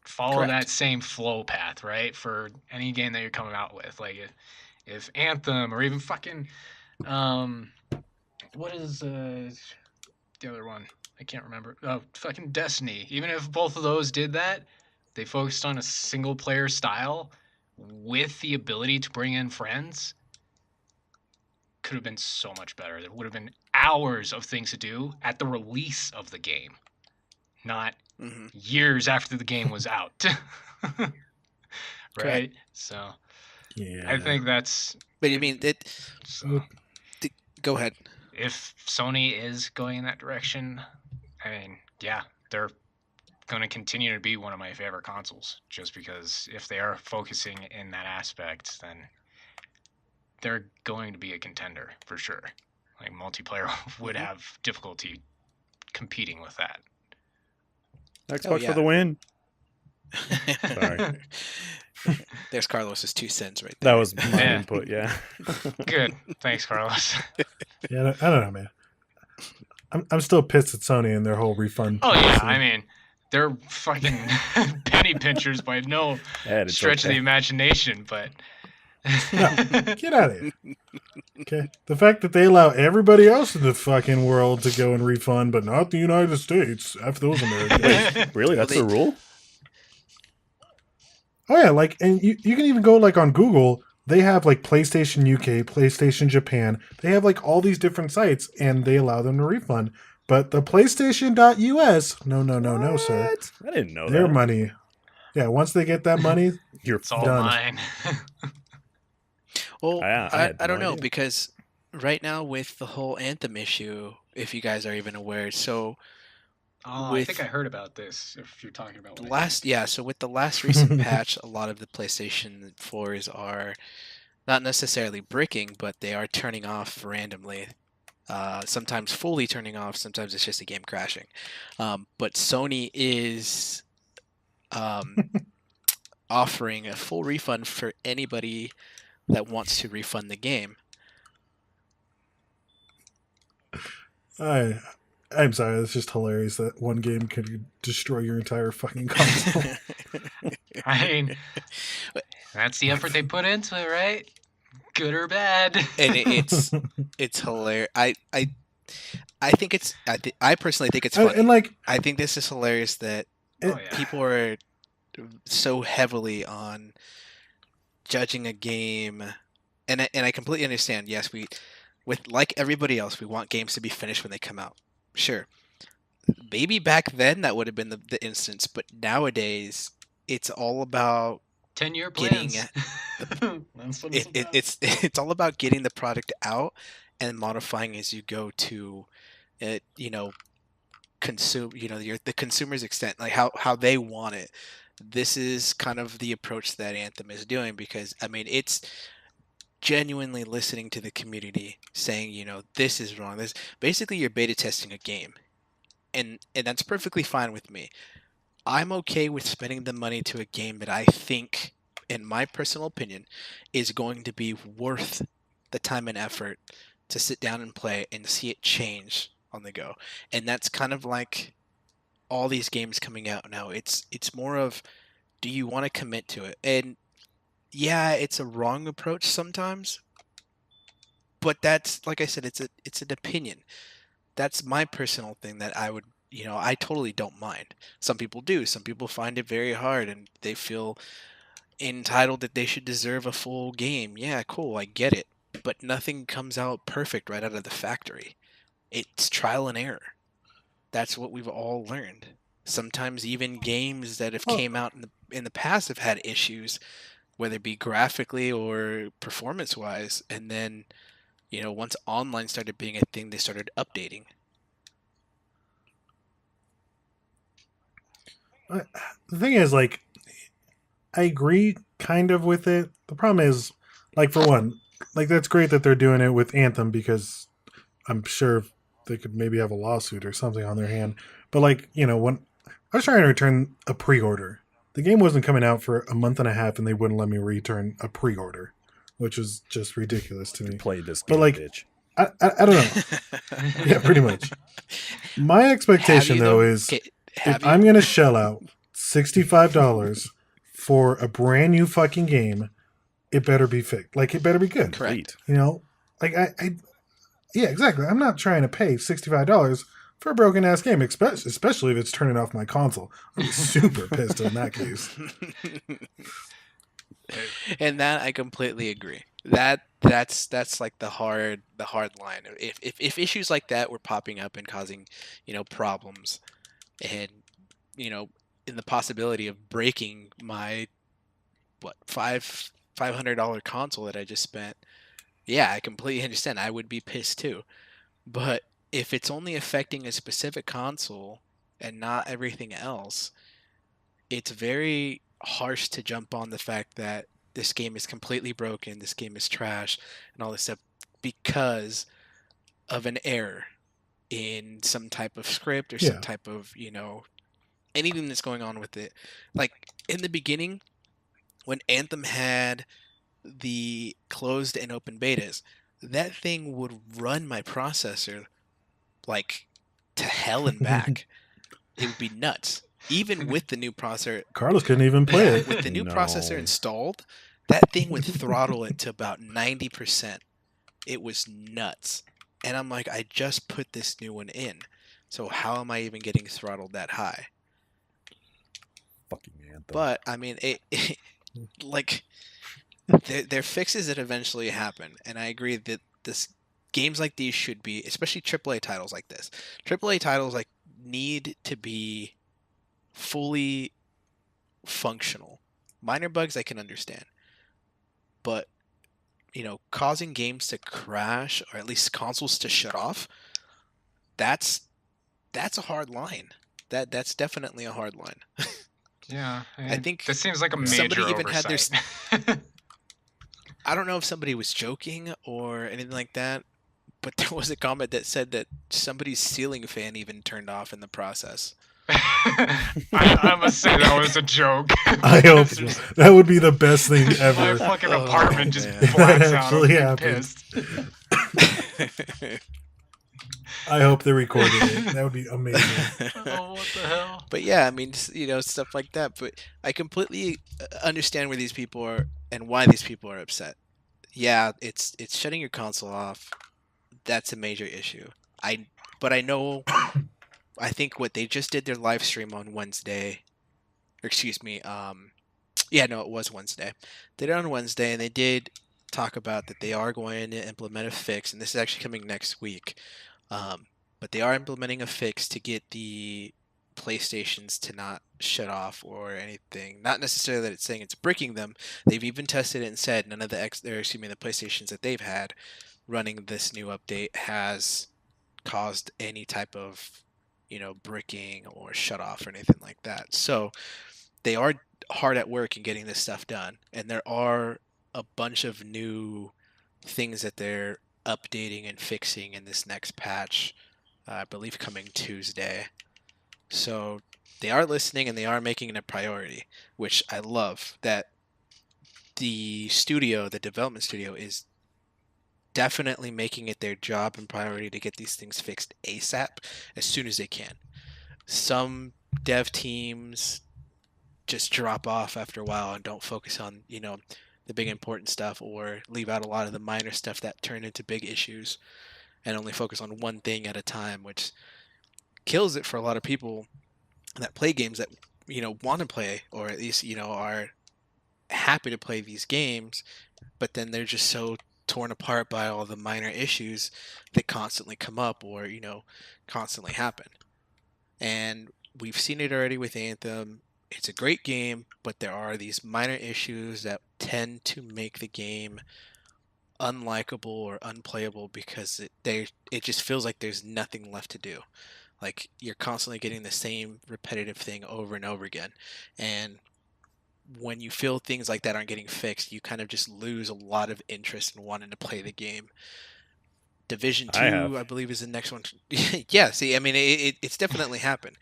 Follow Correct. that same flow path, right? For any game that you're coming out with. If Anthem or even fucking... what is the other one? I can't remember. Oh, fucking Destiny. Even if both of those did that, they focused on a single-player style with the ability to bring in friends, could have been so much better. There would have been hours of things to do at the release of the game, not years after the game was out. Right? So, yeah. I think that's... But you mean that... So, go ahead. If Sony is going in that direction, I mean, yeah, they're going to continue to be one of my favorite consoles, just because if they are focusing in that aspect, then they're going to be a contender for sure. Multiplayer would have difficulty competing with that. Xbox for the win. Sorry. There's Carlos's 2 cents right there. That was my input, yeah. Good. Thanks, Carlos. Yeah, I don't know, man. I'm still pissed at Sony and their whole refund. Oh, yeah. I mean, they're fucking penny pinchers by no stretch of the imagination, but... No, get out of here. Okay. The fact that they allow everybody else in the fucking world to go and refund, but not the United States, F those Americans. Really? That's the rule? Oh yeah, and you can even go on Google. They have PlayStation UK, PlayStation Japan. They have all these different sites, and they allow them to refund. But the PlayStation.US, no, sir. I didn't know Their that. money. Yeah, once they get that money, it's all done. mine. Well, I don't know, idea. because right now with the whole Anthem issue, if you guys are even aware, so I think I heard about this, if you're talking about so with the last recent patch, a lot of the PlayStation 4s are not necessarily bricking, but they are turning off randomly. Sometimes fully turning off, sometimes it's just a game crashing. But Sony is offering a full refund for anybody that wants to refund the game. I'm sorry, it's just hilarious that one game could destroy your entire fucking console. I mean, that's the effort they put into it, right? Good or bad. And it's hilarious. I personally think it's And, funny. and like, I think this is hilarious that Oh yeah. people are so heavily on judging a game, and I completely understand. Yes, with like everybody else, we want games to be finished when they come out. Sure, maybe back then that would have been the instance, but nowadays it's all about 10-year getting plans. That's what it's it, about. it's all about getting the product out and modifying as you go to it, consume, the consumer's extent, like how they want it. This is kind of the approach that Anthem is doing, because I mean it's genuinely listening to the community, saying, this is wrong. This basically, you're beta testing a game, and that's perfectly fine with me. I'm okay with spending the money to a game that I think, in my personal opinion, is going to be worth the time and effort to sit down and play and see it change on the go. And that's kind of like all these games coming out now. It's more of, do you want to commit to it? And yeah, it's a wrong approach sometimes, but that's, like I said, it's an opinion. That's my personal thing that I would, I totally don't mind. Some people do. Some people find it very hard and they feel entitled that they should deserve a full game. Yeah, cool, I get it. But nothing comes out perfect right out of the factory. It's trial and error. That's what we've all learned. Sometimes even games that have Well- came out in the past have had issues, whether it be graphically or performance wise, and then once online started being a thing, they started updating. the thing is, like, I agree kind of with it. The problem is, like, for one, like, that's great that they're doing it with Anthem, because I'm sure they could maybe have a lawsuit or something on their hand. But, like, when I was trying to return a pre-order, the game wasn't coming out for a month and a half, and they wouldn't let me return a pre-order, which was just ridiculous to me. Play this But, game, like, bitch. I don't know. Yeah, pretty much. My expectation, though, is if I'm going to shell out $65 for a brand new fucking game, it better be fixed. Like, it better be good. Correct. Like, yeah, exactly. I'm not trying to pay $65 for a broken ass game, especially if it's turning off my console. I'd be super pissed in that case. And that I completely agree. That's like the hard line. If issues like that were popping up and causing, problems, and in the possibility of breaking my $500 console that I just spent, yeah, I completely understand. I would be pissed too. But if it's only affecting a specific console and not everything else, it's very harsh to jump on the fact that this game is completely broken, this game is trash, and all this stuff because of an error in some type of script or some Yeah. type of, anything that's going on with it. Like, in the beginning, when Anthem had the closed and open betas, that thing would run my processor like to hell and back. It would be nuts. Even with the new processor, Carlos couldn't even play it. with the new No. processor installed, that thing would throttle it to about 90%. It was nuts. And I'm like, I just put this new one in. So how am I even getting throttled that high? Fucking Anthem. But I mean, it like there are fixes that eventually happen, and I agree that games like these should be, especially AAA titles like this. AAA titles like need to be fully functional. Minor bugs I can understand, but causing games to crash or at least consoles to shut off, that's a hard line. That's definitely a hard line. Yeah, I think this seems like a major somebody even had their oversight. I don't know if somebody was joking or anything like that, but there was a comment that said that somebody's ceiling fan even turned off in the process. I must say that was a joke. I hope so. That would be the best thing My ever. fucking Oh, apartment just man. blacks That out. I'm actually getting happened. pissed. I hope they recorded it. That would be amazing. Oh, what the hell? But yeah, I mean, stuff like that. But I completely understand where these people are and why these people are upset. Yeah, it's shutting your console off. That's a major issue. I but I know, I think what they just did their live stream on Wednesday, or excuse me, yeah, no, it was Wednesday. They did it on Wednesday, and they did talk about that they are going to implement a fix, and this is actually coming next week. But they are implementing a fix to get the PlayStations to not shut off or anything. Not necessarily that it's saying it's breaking them. They've even tested it and said none of the the PlayStations that they've had running this new update has caused any type of, bricking or shut off or anything like that. So they are hard at work in getting this stuff done, and there are a bunch of new things that they're updating and fixing in this next patch. I believe coming Tuesday. So they are listening and they are making it a priority, which I love. That the development studio, is definitely making it their job and priority to get these things fixed ASAP as soon as they can. Some dev teams just drop off after a while and don't focus on, the big important stuff, or leave out a lot of the minor stuff that turn into big issues and only focus on one thing at a time, which kills it for a lot of people that play games that, want to play, or at least, are happy to play these games, but then they're just so torn apart by all the minor issues that constantly come up or, constantly happen. And we've seen it already with Anthem. It's a great game, but there are these minor issues that tend to make the game unlikable or unplayable because it just feels like there's nothing left to do. Like you're constantly getting the same repetitive thing over and over again. And when you feel things like that aren't getting fixed, you kind of just lose a lot of interest in wanting to play the game. Division 2, I believe, is the next one. Yeah, see, I mean, it's definitely happened.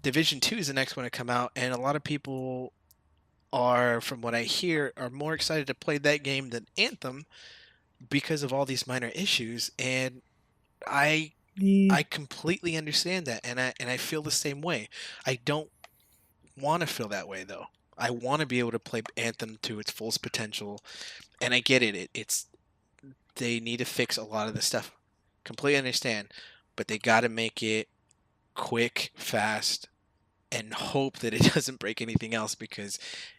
Division 2 is the next one to come out, and a lot of people are, from what I hear, are more excited to play that game than Anthem because of all these minor issues. And I completely understand that, and I feel the same way. I don't want to feel that way though. I want to be able to play Anthem to its fullest potential, and I get it. It's they need to fix a lot of the stuff. Completely understand, but they got to make it quick, fast, and hope that it doesn't break anything else, because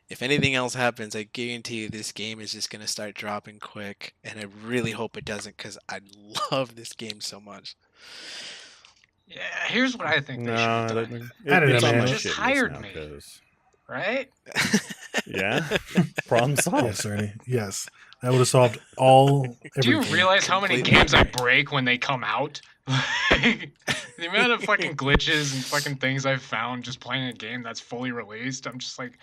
if anything else happens, I guarantee you this game is just going to start dropping quick, and I really hope it doesn't, because I love this game so much. Yeah, here's what I think they should have done. It's on my just hired me, right? Yeah, problem solved. Yes, Ernie. Yes, that would have solved all. Do you realize how many games I break when they come out? Like, the amount of fucking glitches and fucking things I've found just playing a game that's fully released, I'm just like,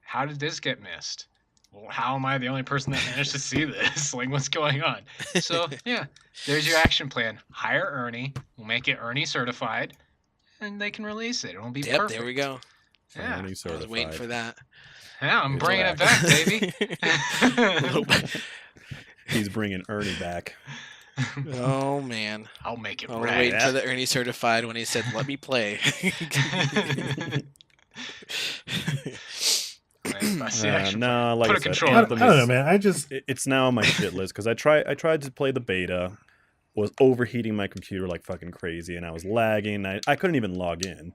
how did this get missed? Well, how am I the only person that managed to see this? Like, what's going on? So, yeah, there's your action plan. Hire Ernie. We'll make it Ernie certified, and they can release it. It'll be perfect. There we go. Yeah. Ernie certified. I was waiting for that. Yeah, I'm bringing it back, baby. He's bringing Ernie back. Oh, man. I'll make it I'll right. wait until the Ernie certified when he said, let me play. No, like I said, I don't know, man. It's now on my shit list because I tried to play the beta, was overheating my computer like fucking crazy, and I was lagging. I couldn't even log in.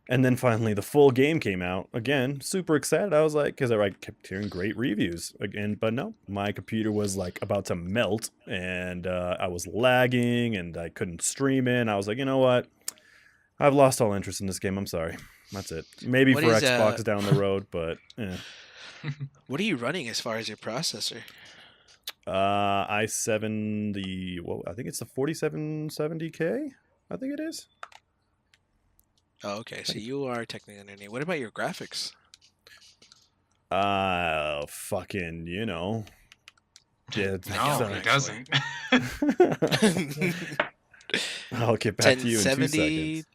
And then finally the full game came out. Again, super excited. I was like, because I kept hearing great reviews again, but no, my computer was like about to melt, and I was lagging, and I couldn't stream in. I was like, you know what? I've lost all interest in this game. I'm sorry. That's it. Maybe for Xbox down the road, but What are you running as far as your processor? i7, I think it's the 4770K. I think it is. Oh, okay. So you are technically underneath. What about your graphics? Fucking, Yeah, no, it doesn't. I'll get back to you in 2 seconds.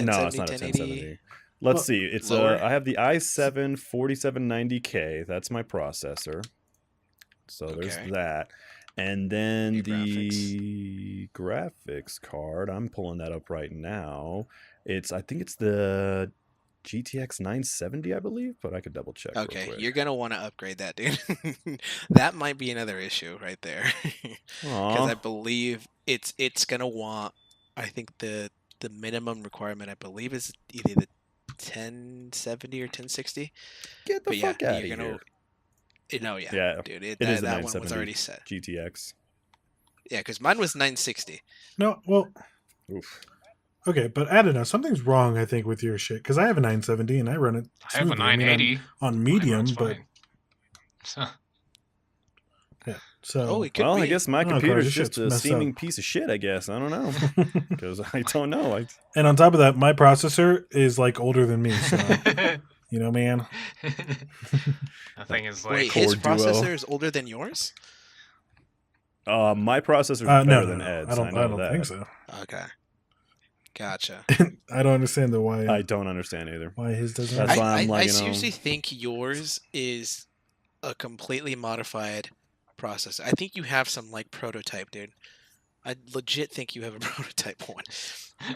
No, it's not a 1070. Let's see. It's I have the i7 4790K. That's my processor. So there's that. And then the graphics card, I'm pulling that up right now. I think it's the GTX 970, I believe, but I could double check. real Okay, quick. you're gonna want to upgrade that, dude. That might be another issue right there, because I Aw. believe it's gonna want. I think the minimum requirement, I believe, is either the 1070 or 1060. Get the But yeah, fuck out of you're gonna. here. No, yeah, Yeah, dude, it is that the one was 970 already set. GTX. Yeah, because mine was 960. No, well, Oof. okay, but I don't know. Something's wrong, I think, with your shit. Because I have a 970 and I run it I have a smoothly. I mean, 980. on Mine medium, runs but fine. So, yeah. So, Oh, it could Well, be. I guess my Oh, computer's Carter, just shit's a messed up. steaming piece of shit, I guess. I don't know. Because I don't know. and on top of that, my processor is like older than me. So, you know, man. the thing is Wait, like, his Core Duo. processor is older than yours? My processor's better No, than no, Ed's. I don't that. think so. Okay, gotcha. I don't understand the why. I don't understand either. Why his doesn't. That's have- why I'm like, I you know- seriously think yours is a completely modified processor. I think you have some like prototype, dude. I legit think you have a prototype one.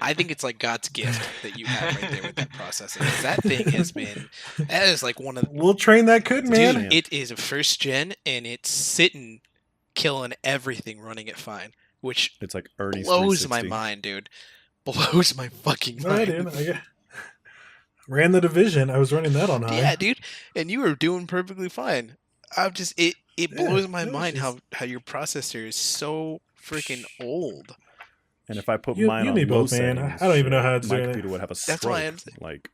I think it's like God's gift that you have right there with that processor. 'Cause that thing has been, that is like one of the, We'll train that kid, man. dude, it is a first gen and it's sitting, killing everything, running it fine, which It's like Ernie's blows my 360. mind, dude. Blows my fucking All right, mind. dude. Ran the division. I was running that on high. Yeah, dude, and you were doing perfectly fine. I'm just it Yeah, blows my it was mind just- how your processor is so freaking old. And if I put You- mine you on need low both, man. settings, I don't even know shit, how it's my doing it. computer would have a stroke. That's why I'm- like,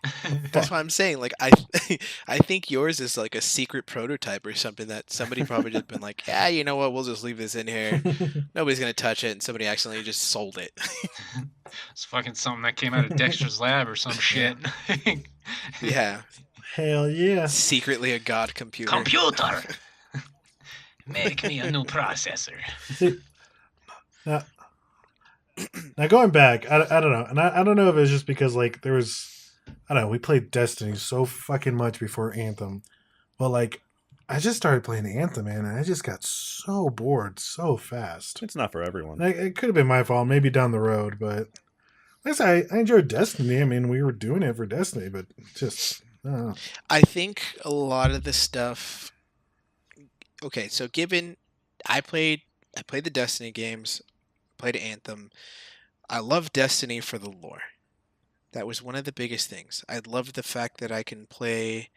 That's why I'm saying, like, I think yours is like a secret prototype or something that somebody probably just been like, yeah, you know what, we'll just leave this in here. Nobody's gonna touch it, and somebody accidentally just sold it. it's fucking something that came out of Dexter's lab or some shit. Yeah, Hell yeah. secretly a god computer. Computer, make me a new processor. See, now going back, I don't know, and I don't know if it's just because like there was, I don't know, we played Destiny so fucking much before Anthem, but like I just started playing Anthem, man, and I just got so bored so fast. it's not for everyone. Like, it could have been my fault, maybe down the road, but like I said, I enjoyed Destiny. I mean, we were doing it for Destiny, but just I don't know. I think a lot of the stuff. Okay, so given I played the Destiny games, played Anthem. I love Destiny for the lore. That was one of the biggest things. I love the fact that I can play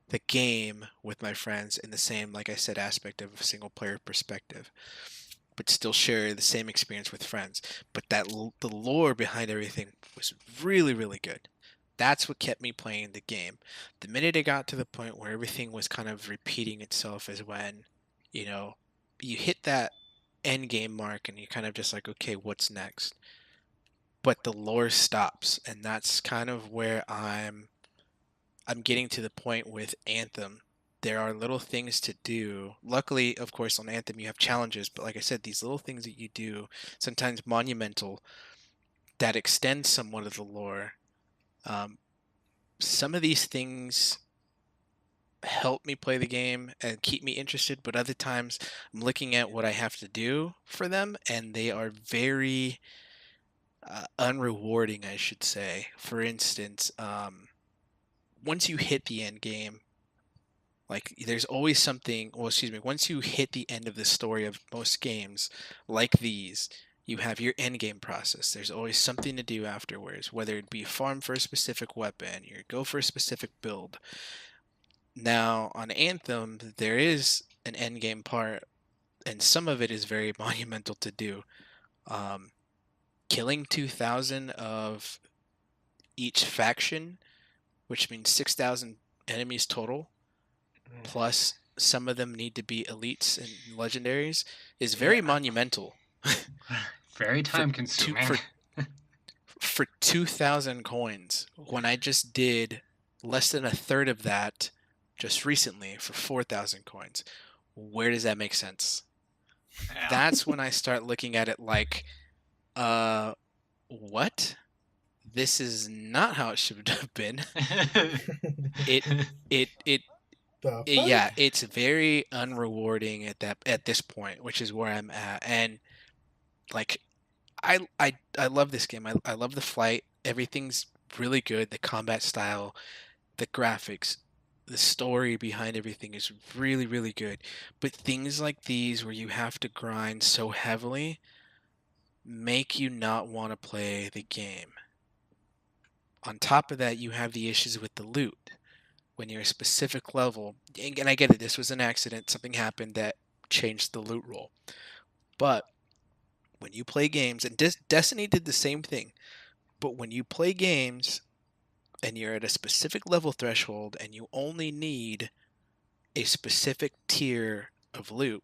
the game with my friends in the same, like I said, aspect of a single player perspective, but still share the same experience with friends. But the lore behind everything was really, really good. That's what kept me playing the game. The minute it got to the point where everything was kind of repeating itself is when, you know, you hit that end game mark and you're kind of just like, okay, what's next? But the lore stops, and that's kind of where I'm getting to the point with Anthem. There are little things to do. Luckily, of course, on Anthem you have challenges, but like I said, these little things that you do, sometimes monumental, that extend somewhat of the lore. Some of these things help me play the game and keep me interested, but other times I'm looking at what I have to do for them, and they are very unrewarding, I should say. For instance, once you hit the end game, like there's always something. Well, excuse me. Once you hit the end of the story of most games like these, you have your end game process. There's always something to do afterwards, whether it be farm for a specific weapon, or go for a specific build. Now, on Anthem, there is an end game part, and some of it is very monumental to do. Killing 2,000 of each faction, which means 6,000 enemies total, plus some of them need to be elites and legendaries, is very monumental. Very time consuming. For 2,000 coins, when I just did less than a third of that just recently for 4,000 coins. Where does that make sense? Yeah. That's when I start looking at it like, what? This is not how it should have been. Yeah, it's very unrewarding at this point, which is where I'm at. And like, I love this game. I love the flight. Everything's really good. The combat style, the graphics, the story behind everything is really, really good. But things like these where you have to grind so heavily make you not want to play the game. On top of that, you have the issues with the loot. When you're a specific level, and I get it, this was an accident, something happened that changed the loot roll. But when you play games, and Destiny did the same thing, but when you play games and you're at a specific level threshold and you only need a specific tier of loot,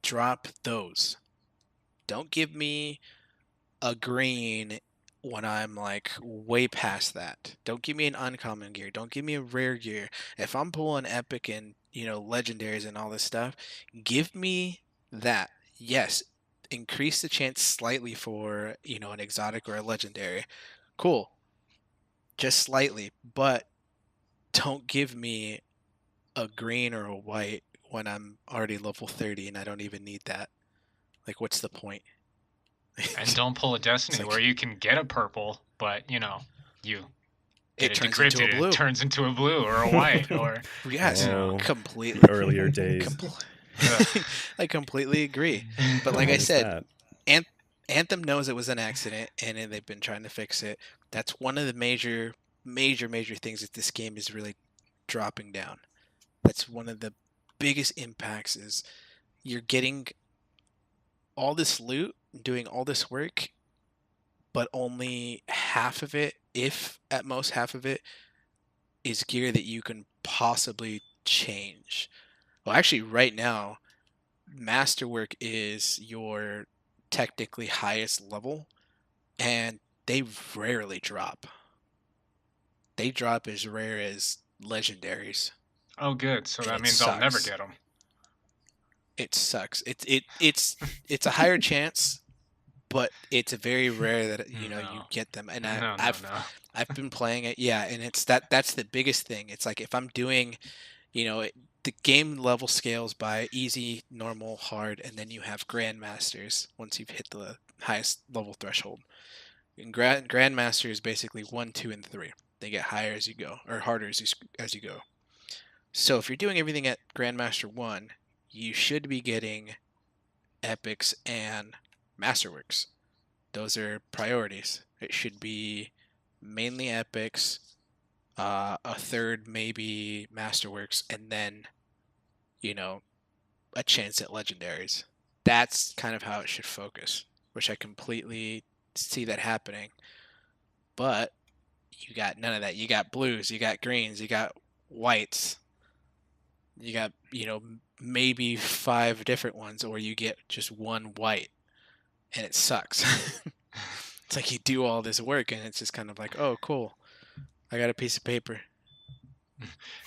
drop those. Don't give me a green when I'm like way past that. Don't give me an uncommon gear. Don't give me a rare gear. If I'm pulling epic and, legendaries and all this stuff, give me that. Yes, increase the chance slightly for, an exotic or a legendary. Cool. Just slightly, but don't give me a green or a white when I'm already level 30 and I don't even need that. Like, what's the point? And don't pull a Destiny where you can get a purple, but you get it turns decrypted, into a blue. it turns into a blue or a white or yes, Oh, completely. the earlier days. I completely agree. But like I said, Anthem knows it was an accident, and they've been trying to fix it. That's one of the major things that this game is really dropping down. That's one of the biggest impacts is you're getting all this loot, doing all this work, but only half of it, if at most half of it, is gear that you can possibly change. Well, actually, right now, Masterwork is your technically highest level, and they rarely drop. They drop as rare as legendaries. Oh, good. So And that it means I'll never sucks. get them. It sucks. It's a higher chance, but it's very rare that you No. get them. And No. I've been playing it, yeah, and it's that's the biggest thing. It's like if I'm doing, the game level scales by easy, normal, hard, and then you have grandmasters once you've hit the highest level threshold. And grandmaster is basically 1, 2, and 3. They get higher as you go, or harder as you go. So if you're doing everything at Grandmaster 1, you should be getting epics and masterworks. Those are priorities. It should be mainly epics, a third maybe masterworks, and then a chance at legendaries. That's kind of how it should focus, which I completely see that happening. But you got none of that. You got blues, you got greens, you got whites, you got maybe 5 different ones, or you get just one white, and it sucks. It's like you do all this work and it's just kind of like, oh, cool, I got a piece of paper.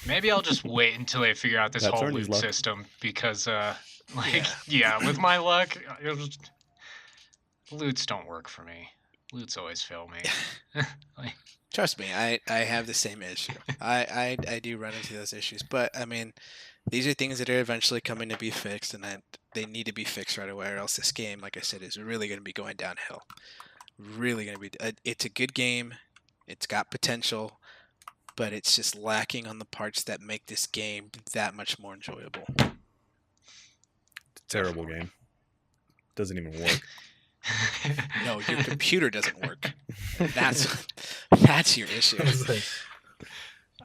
Maybe I'll just wait until they figure out this That's whole Ernie's loot luck. system because, with my luck, loots don't work for me. Loots always fail me. Trust me, I have the same issue. I do run into those issues, but I mean, these are things that are eventually coming to be fixed, and they need to be fixed right away, or else this game, like I said, is really going to be going downhill. Really going to be. It's a good game. It's got potential, but it's just lacking on the parts that make this game that much more enjoyable. Terrible game. Doesn't even work. No, your computer doesn't work. That's your issue.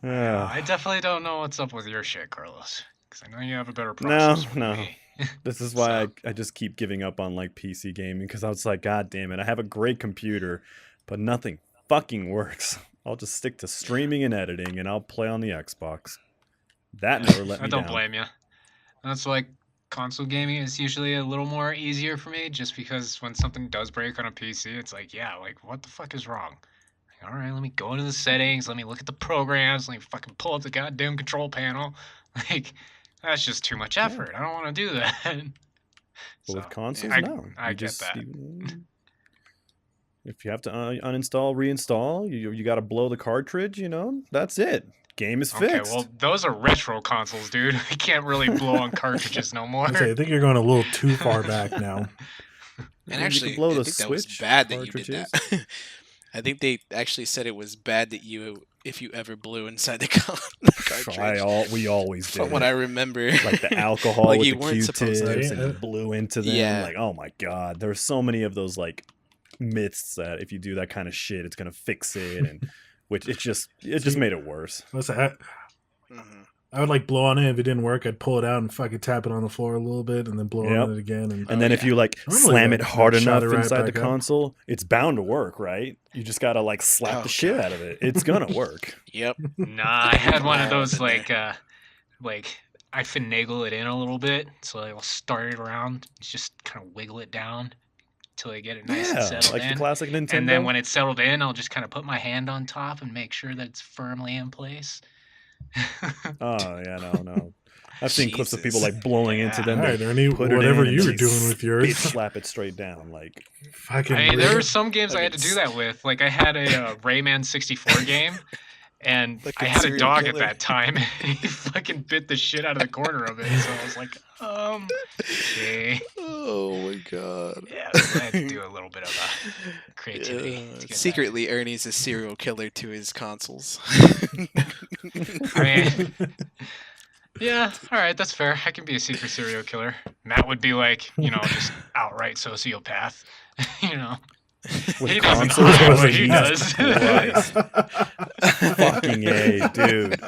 I definitely don't know what's up with your shit, Carlos. Because I know you have a better processor than No. me. This is why I just keep giving up on like PC gaming, because I was like, God damn it, I have a great computer, but nothing fucking works. I'll just stick to streaming and editing, and I'll play on the Xbox. That never let me I don't down. blame you. That's like console gaming is usually a little more easier for me, just because when something does break on a PC, it's like, what the fuck is wrong? Like, all right, let me go into the settings, let me look at the programs, let me fucking pull up the goddamn control panel. Like, that's just too much effort. I don't want to do that. But with consoles, I no. get You just- that. If you have to uninstall, reinstall, you got to blow the cartridge, that's it. Game is Okay, fixed. well, those are retro consoles, dude. I can't really blow on cartridges no more. I think you're going a little too far back now. And You actually, can blow I the think that was Switch bad that you did cartridges. that. I think they actually said it was bad that if you ever blew inside the cartridge. We always did. From what it. I remember, Like the alcohol Like, with you the weren't supposed to. Q-tips and blew into them. Yeah. Like, oh my god, there's so many of those like myths that if you do that kind of shit, it's gonna fix it, and which it just made it worse. Listen, Mhm. I would like blow on it. If it didn't work, I'd pull it out and fucking tap it on the floor a little bit, and then blow Yep. on it again. And And then if you like Normally slam that- it hard that shot enough it right inside the back up. console, it's bound to work, right? You just gotta like slap Oh, the shit God. out of it. It's gonna work. Yep. Nah, I had one of Wow, those been like I finagle it in a little bit, so I'll start it around, just kind of wiggle it down until I get it nice and Yeah, settled like in. the classic Nintendo. And then when it's settled in, I'll just kind of put my hand on top and make sure that it's firmly in place. Oh yeah, no. I've seen clips of people Jesus. like blowing into them. all They right, Ernie, put it whatever in and you were they doing with yours, slap it straight down. Like fucking. I mean, there weird. were some games I had to do that with. Like I had a Rayman 64 game, and Like I a had a serial dog killer. at that time, and he fucking bit the shit out of the corner of it. So I was like, okay. Oh my god. Yeah, so I had to do a little bit of creativity. to get that. Secretly, Ernie's a serial killer to his consoles. I mean, yeah, all right, that's fair. I can be a secret serial killer. Matt would be like, just outright sociopath. with He doesn't consoles, hide was what like, he Jesus does. Christ. Fucking A, dude.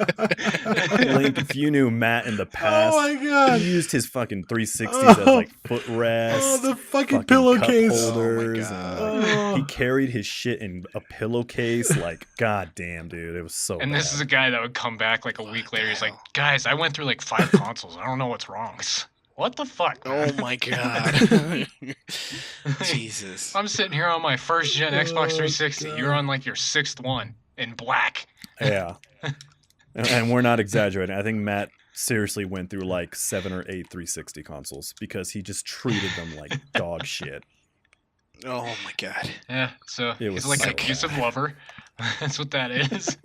Link, if you knew Matt in the past, Oh my god! he used his fucking 360s as like footrests. Oh, the fucking cup pillowcase. holders. Oh my and, God. like, he carried his shit in a pillowcase. Like, goddamn, dude, it was so. And this bad. is a guy that would come back like a What week the later. He's like, hell? guys, I went through like 5 consoles. I don't know what's wrong. What the fuck? Oh man?" my god. Jesus. I'm sitting here on my first gen Xbox Oh, 360. You're God. on like your 6th one in black. Yeah. And we're not exaggerating. I think Matt seriously went through like 7 or 8 360 consoles because he just treated them like dog shit. Oh my god. Yeah, so It he's was like so an abusive lover. That's what that is.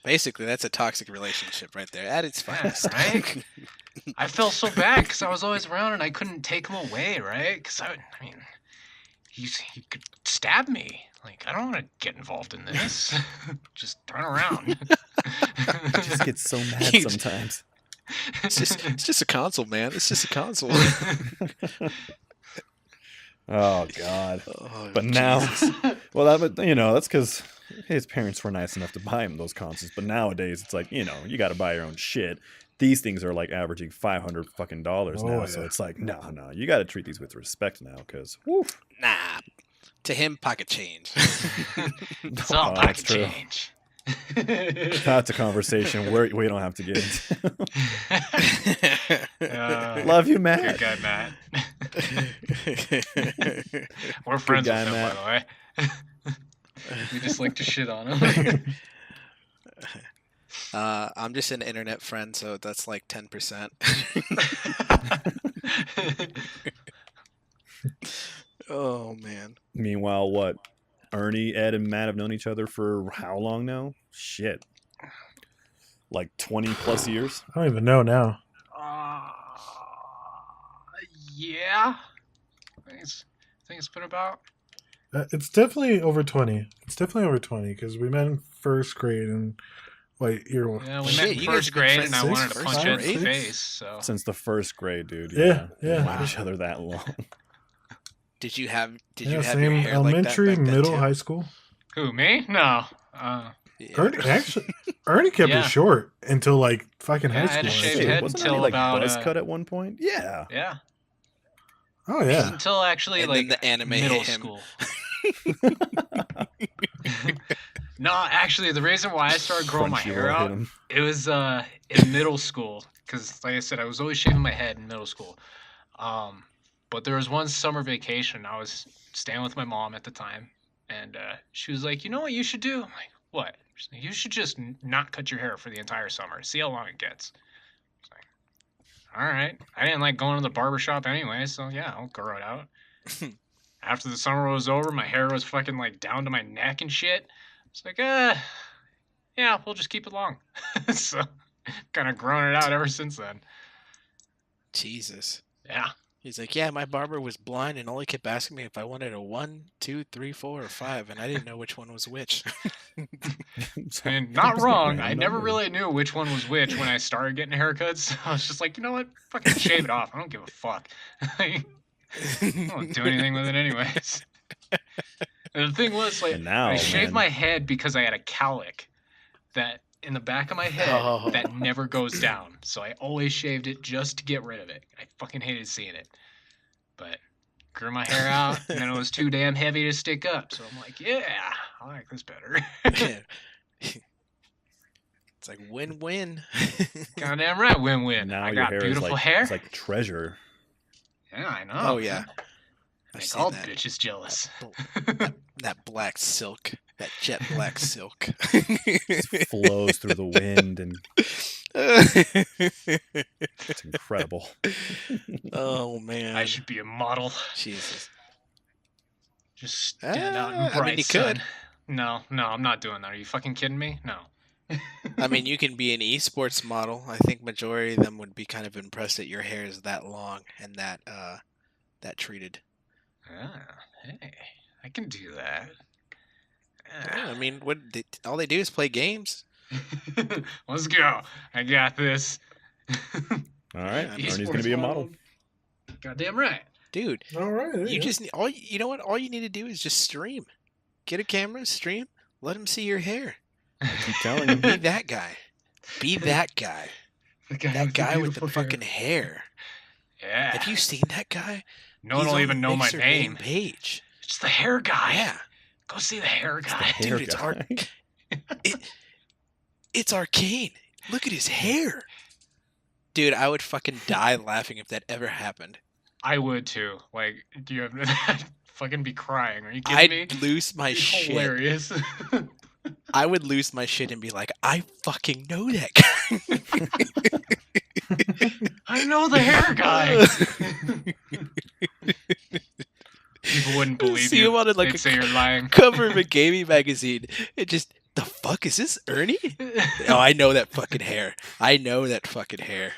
Basically, that's a toxic relationship right there at its Yeah, finest. right? I felt so bad because I was always around and I couldn't take him away, right? Because I mean, he could stab me. Like, I don't want to get involved in this. Just turn around. He just gets so mad He- sometimes. It's just a console, man. It's just a console. Oh God. Oh, But now, Jesus. well, that's because his parents were nice enough to buy him those consoles. But nowadays, it's like, you got to buy your own shit. These things are like averaging $500 fucking dollars now. Oh, So yeah. it's like, no, you got to treat these with respect now, because Nah. To him, pocket change. It's all that's pocket true. change. That's a converstion we don't have to get into. Love you, Good Matt. guy, Matt. We're friends guy, with him, Matt. by the way. We just like to shit on him. I'm just an internet friend, so that's like 10%. Oh man. Meanwhile, what? Ernie, Ed, and Matt have known each other for how long now? Shit. Like 20 plus years? I don't even know now. Yeah. I think it's been about. It's definitely over 20. It's definitely over 20 because we met in first grade and year one. Yeah, we Shit, met in you guys first have been grade, friends and I since wanted to first punch grade? it in the Six? face. So Since the first grade, dude. Yeah, We yeah. known each other that long. Did you have Yeah, your same hair elementary, like that back then, middle, too? high school. who, me? No. Yeah. Ernie kept Yeah. it short until like fucking Yeah, I high had school. a I shaved think. head Wasn't until Ernie like about, buzz cut at one point? Yeah. Yeah. Oh yeah. Until actually And then like the anime middle hit him. school. No, actually, the reason why I started growing my hair Crunchyroll hit out, him. it was in middle school. Because, like I said, I was always shaving my head in middle school. But there was one summer vacation. I was staying with my mom at the time, and she was like, "You know what you should do?" I'm like, "What?" She's like, "You should just not cut your hair for the entire summer. See how long it gets." I was like, "All right." I didn't like going to the barber shop anyway, so yeah, I'll grow it out. After the summer was over, my hair was fucking like down to my neck and shit. It's like, yeah, we'll just keep it long. So, kind of grown it out ever since then. Jesus. Yeah. He's like, yeah, my barber was blind and only kept asking me if I wanted a 1, 2, 3, 4, or 5, and I didn't know which one was which. I mean, not wrong. I Random never number. really knew which one was which when I started getting haircuts. I was just like, you know what? Fucking shave it off. I don't give a fuck. I don't do anything with it anyways. And the thing was, like, And now, I shaved man. my head because I had a cowlick that in the back of my head Oh. that never goes down. So I always shaved it just to get rid of it. I fucking hated seeing it. But grew my hair out, and then it was too damn heavy to stick up. So I'm like, yeah, I like this better. It's like win-win. Goddamn right, win-win. Now I your got hair beautiful is like, hair. It's like treasure. Yeah, I know. Oh, yeah. I've Make seen all that. bitches jealous. That black silk. That jet black silk. Just flows through the wind, and it's incredible. Oh, man. I should be a model. Jesus. Just stand out in bright I mean, you sun. could. No, I'm not doing that. Are you fucking kidding me? No. I mean, you can be an esports model. I think majority of them would be kind of impressed that your hair is that long and that treated. Hey, I can do that. Yeah, I mean, all they do is play games. Let's go. I got this. All right, Yeah, Ernie's gonna be a model. Goddamn right. Dude, All right. there you go. just you know what? All you need to do is just stream. Get a camera, stream, let them see your hair. I keep telling you. Be that guy. Be that guy. That guy with the beautiful fucking hair. Yeah. Have you seen that guy? No one He's will on even the know my Mixer name. page. It's the hair guy. Yeah. Go see the hair It's the guy. hair Dude, it's guy. It's arcane. Look at his hair. Dude, I would fucking die laughing if that ever happened. I would too. Like, do you have I'd fucking be crying? Are you kidding me? I'd lose my It's shit. hilarious. I would lose my shit and be like, I fucking know that guy. I know the hair guy. People wouldn't believe See you. him on like They'd a say you're lying. cover of a gaming magazine. It just, the fuck is this Ernie? Oh, I know that fucking hair. I know that fucking hair.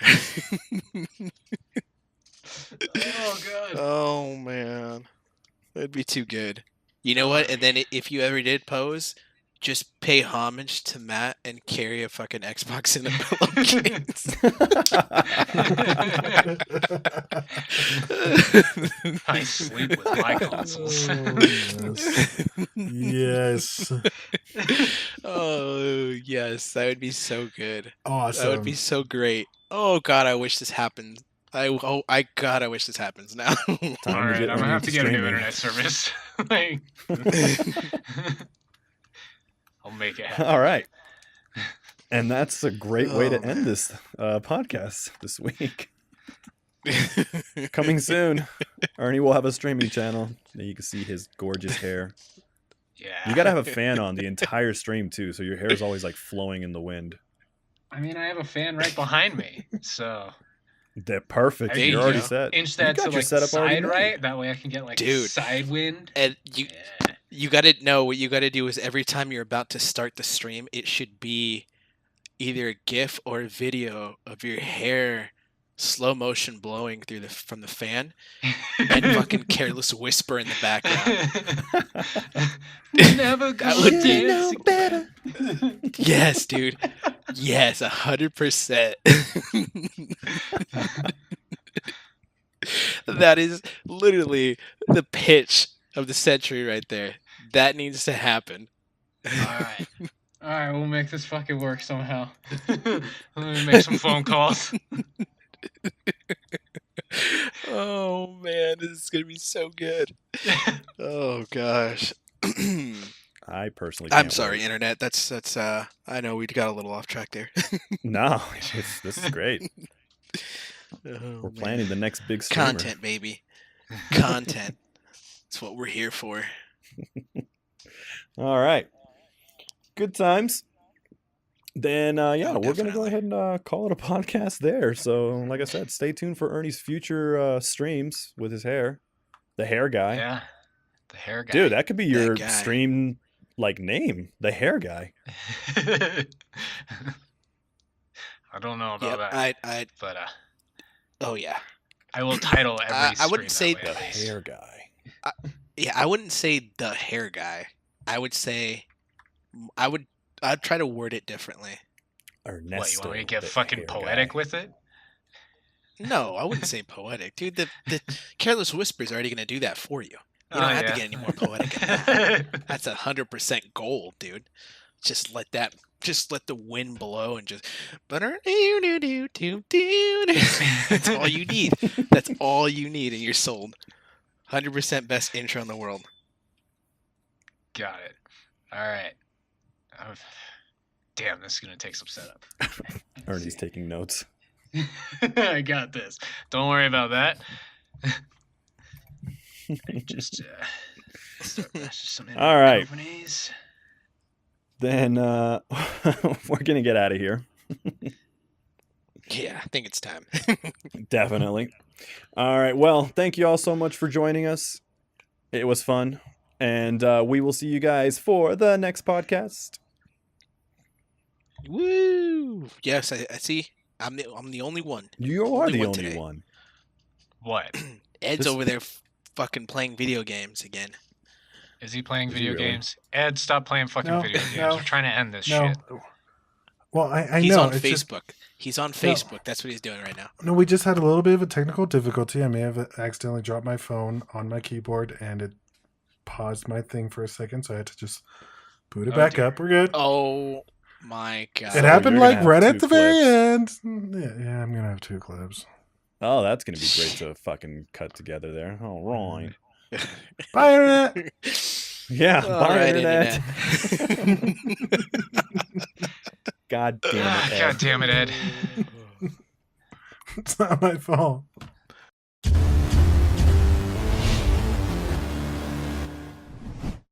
Oh god. Oh man, that'd be too good. You know what? And then if you ever did pose, just pay homage to Matt and carry a fucking Xbox in a pillowcase. I sleep with my consoles. Yes. Oh yes, that would be so good. Awesome. That would be so great. Oh god, I wish this happened. God, I wish this happens now. All Time right, get I'm gonna Ernie have to get a new streaming. internet service. Like, I'll make it happen. All right. And that's a great way to Oh, end this podcast this week. Coming soon, Ernie will have a streaming channel. That you can see his gorgeous hair. Yeah. You gotta have a fan on the entire stream too, so your hair is always like flowing in the wind. I mean, I have a fan right behind me, so They're perfect. There You're you already go. set. inch You that got to your like the setup already side made. right. That way I can get like Dude. side wind. And Yeah. you gotta know what you gotta do is every time you're about to start the stream, it should be either a GIF or a video of your hair slow motion blowing through from the fan and fucking careless whisper in the background. Never That gonna would be- dance better. Yes, dude. Yes, 100%. That is literally the pitch of the century right there. That needs to happen. Alright. Alright, we'll make this fucking work somehow. Let me make some phone calls. Oh man, this is gonna be so good. Oh gosh. I personally. I'm can't sorry, wait. internet. That's I know we got a little off track there. No, this is great. Oh, We're man. planning the next big streamer. Content, baby. Content. That's what we're here for. All right. Good times. Then, yeah, Oh, we're going to go definitely. ahead and call it a podcast there. So, like I said, stay tuned for Ernie's future streams with his hair. The hair guy. Yeah. The hair guy. Dude, that could be your guy. stream like name. The hair guy. I don't know about that. I But oh yeah. I will title every I stream wouldn't say that The way, at least. hair guy. Yeah, I wouldn't say the hair guy. I would say I'd try to word it differently. Ernesto, What, you want me to get the fucking hair poetic guy. with it? No, I wouldn't say poetic, dude. The Careless Whisper is already gonna do that for you. You don't have to get any more poetic than that. That's 100% gold, dude. Just let the wind blow and just. That's all you need. That's all you need, and you're sold. 100% best intro in the world. Got it. All right. Damn, this is gonna take some setup. Ernie's taking notes. I got this. Don't worry about that. Just start bashing some All right. companies. Then we're gonna get out of here. Yeah, I think it's time. Definitely. All right. Well, thank you all so much for joining us. It was fun, and we will see you guys for the next podcast. Woo! Yes, I see. I'm the only one. You are Only the one only today. one. What? Ed's This- over there fucking playing video games again. Is he playing Is he video really? games? Ed, stop playing fucking No, video games. no, We're trying to end this No. shit. Well, I He's know. on it's just- Facebook. He's on Facebook. That's what he's doing right now. no, we just had a little bit of a technical difficulty. I may have accidentally dropped my phone on my keyboard and it paused my thing for a second, so I had to just boot it Oh, back dear. up. We're good. Oh my god! It So happened you're gonna like have right two at the very clips. end. Yeah, I'm gonna have 2 clips. Oh, that's gonna be great to fucking cut together there. All right. Bye, internet. Yeah. All Bye, right, internet. God damn it. Ed. God damn it, Ed. It's not my fault.